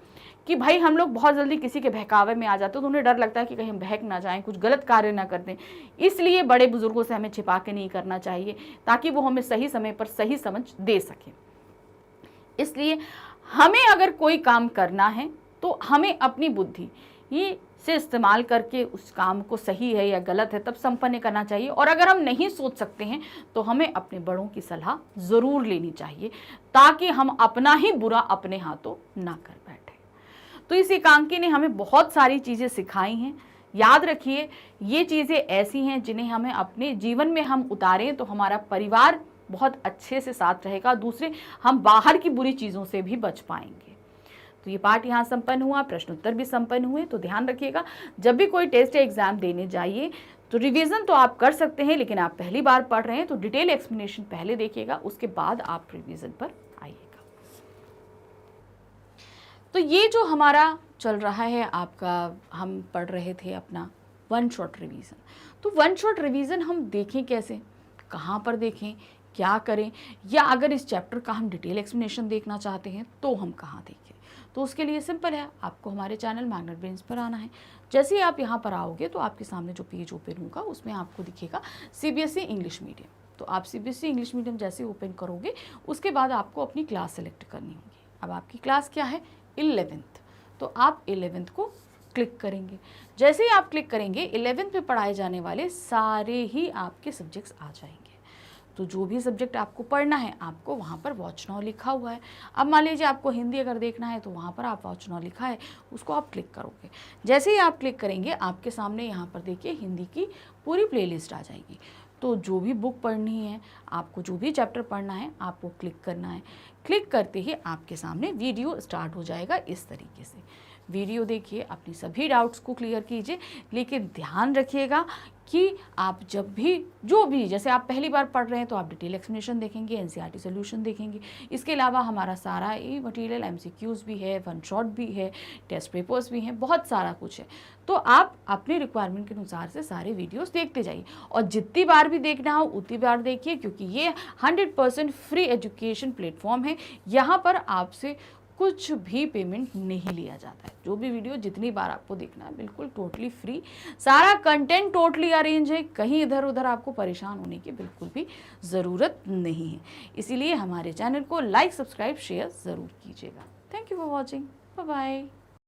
कि भाई हम लोग बहुत जल्दी किसी के बहकावे में आ जाते हैं, तो उन्हें डर लगता है कि कहीं हम बहक ना जाएं, कुछ गलत कार्य ना कर दें, इसलिए बड़े बुजुर्गों से हमें छिपा के नहीं करना चाहिए ताकि वो हमें सही समय पर सही समझ दे सके। इसलिए हमें अगर कोई काम करना है तो हमें अपनी बुद्धि ये से इस्तेमाल करके उस काम को सही है या गलत है तब संपन्न करना चाहिए। और अगर हम नहीं सोच सकते हैं तो हमें अपने बड़ों की सलाह ज़रूर लेनी चाहिए ताकि हम अपना ही बुरा अपने हाथों ना कर बैठे। तो इस एकांकी ने हमें बहुत सारी चीज़ें सिखाई हैं। याद रखिए ये चीज़ें ऐसी हैं जिन्हें हमें अपने जीवन में हम उतारें तो हमारा परिवार बहुत अच्छे से साथ रहेगा, दूसरे हम बाहर की बुरी चीज़ों से भी बच पाएंगे। तो ये पाठ यहाँ संपन्न हुआ, प्रश्न उत्तर भी संपन्न हुए। तो ध्यान रखिएगा जब भी कोई टेस्ट या एग्जाम देने जाइए तो रिवीजन तो आप कर सकते हैं, लेकिन आप पहली बार पढ़ रहे हैं तो डिटेल एक्सप्लेनेशन पहले देखिएगा, उसके बाद आप रिवीजन पर आइएगा। तो ये जो हमारा चल रहा है आपका, हम पढ़ रहे थे अपना वन शॉट रिवीजन। तो वन शॉट रिवीजन हम देखें कैसे, कहाँ पर देखें, क्या करें, या अगर इस चैप्टर का हम डिटेल एक्सप्लेनेशन देखना चाहते हैं तो हम कहाँ देखें। तो उसके लिए सिंपल है, आपको हमारे चैनल मैग्नेट ब्रेन्स पर आना है। जैसे ही आप यहाँ पर आओगे तो आपके सामने जो पेज ओपन होगा उसमें आपको दिखेगा CBSE इंग्लिश मीडियम। तो आप CBSE इंग्लिश मीडियम जैसे ओपन करोगे उसके बाद आपको अपनी क्लास सेलेक्ट करनी होगी। अब आपकी क्लास क्या है, 11th। तो आप 11th को क्लिक करेंगे। जैसे ही आप क्लिक करेंगे 11th में पढ़ाए जाने वाले सारे ही आपके सब्जेक्ट्स आ जाएंगे। तो जो भी सब्जेक्ट आपको पढ़ना है आपको वहाँ पर वॉच नाउ लिखा हुआ है। अब मान लीजिए आपको हिंदी अगर देखना है तो वहाँ पर आप वॉच नाउ लिखा है, उसको आप क्लिक करोगे। जैसे ही आप क्लिक करेंगे आपके सामने यहाँ पर देखिए हिंदी की पूरी प्लेलिस्ट आ जाएगी। तो जो भी बुक पढ़नी है, आपको जो भी चैप्टर पढ़ना है, आपको क्लिक करना है। क्लिक करते ही आपके सामने वीडियो स्टार्ट हो जाएगा इस तरीके से। वीडियो देखिए, अपनी सभी डाउट्स को क्लियर कीजिए, लेकिन ध्यान रखिएगा कि आप जब भी जो भी, जैसे आप पहली बार पढ़ रहे हैं तो आप डिटेल एक्सप्लेनेशन देखेंगे, NCERT सोल्यूशन देखेंगे। इसके अलावा हमारा सारा ये मटेरियल MCQs भी है, वन शॉट भी है, टेस्ट पेपर्स भी हैं, बहुत सारा कुछ है। तो आप अपने रिक्वायरमेंट के अनुसार से सारे वीडियोस देखते जाइए, और जितनी बार भी देखना हो उतनी बार देखिए, क्योंकि ये 100% फ्री एजुकेशन प्लेटफॉर्म है। यहाँ पर आपसे कुछ भी पेमेंट नहीं लिया जाता है। जो भी वीडियो जितनी बार आपको देखना है बिल्कुल टोटली फ्री, सारा कंटेंट टोटली अरेंज है, कहीं इधर उधर आपको परेशान होने की बिल्कुल भी ज़रूरत नहीं है। इसीलिए हमारे चैनल को लाइक, सब्सक्राइब, शेयर ज़रूर कीजिएगा। Thank you for watching, bye bye.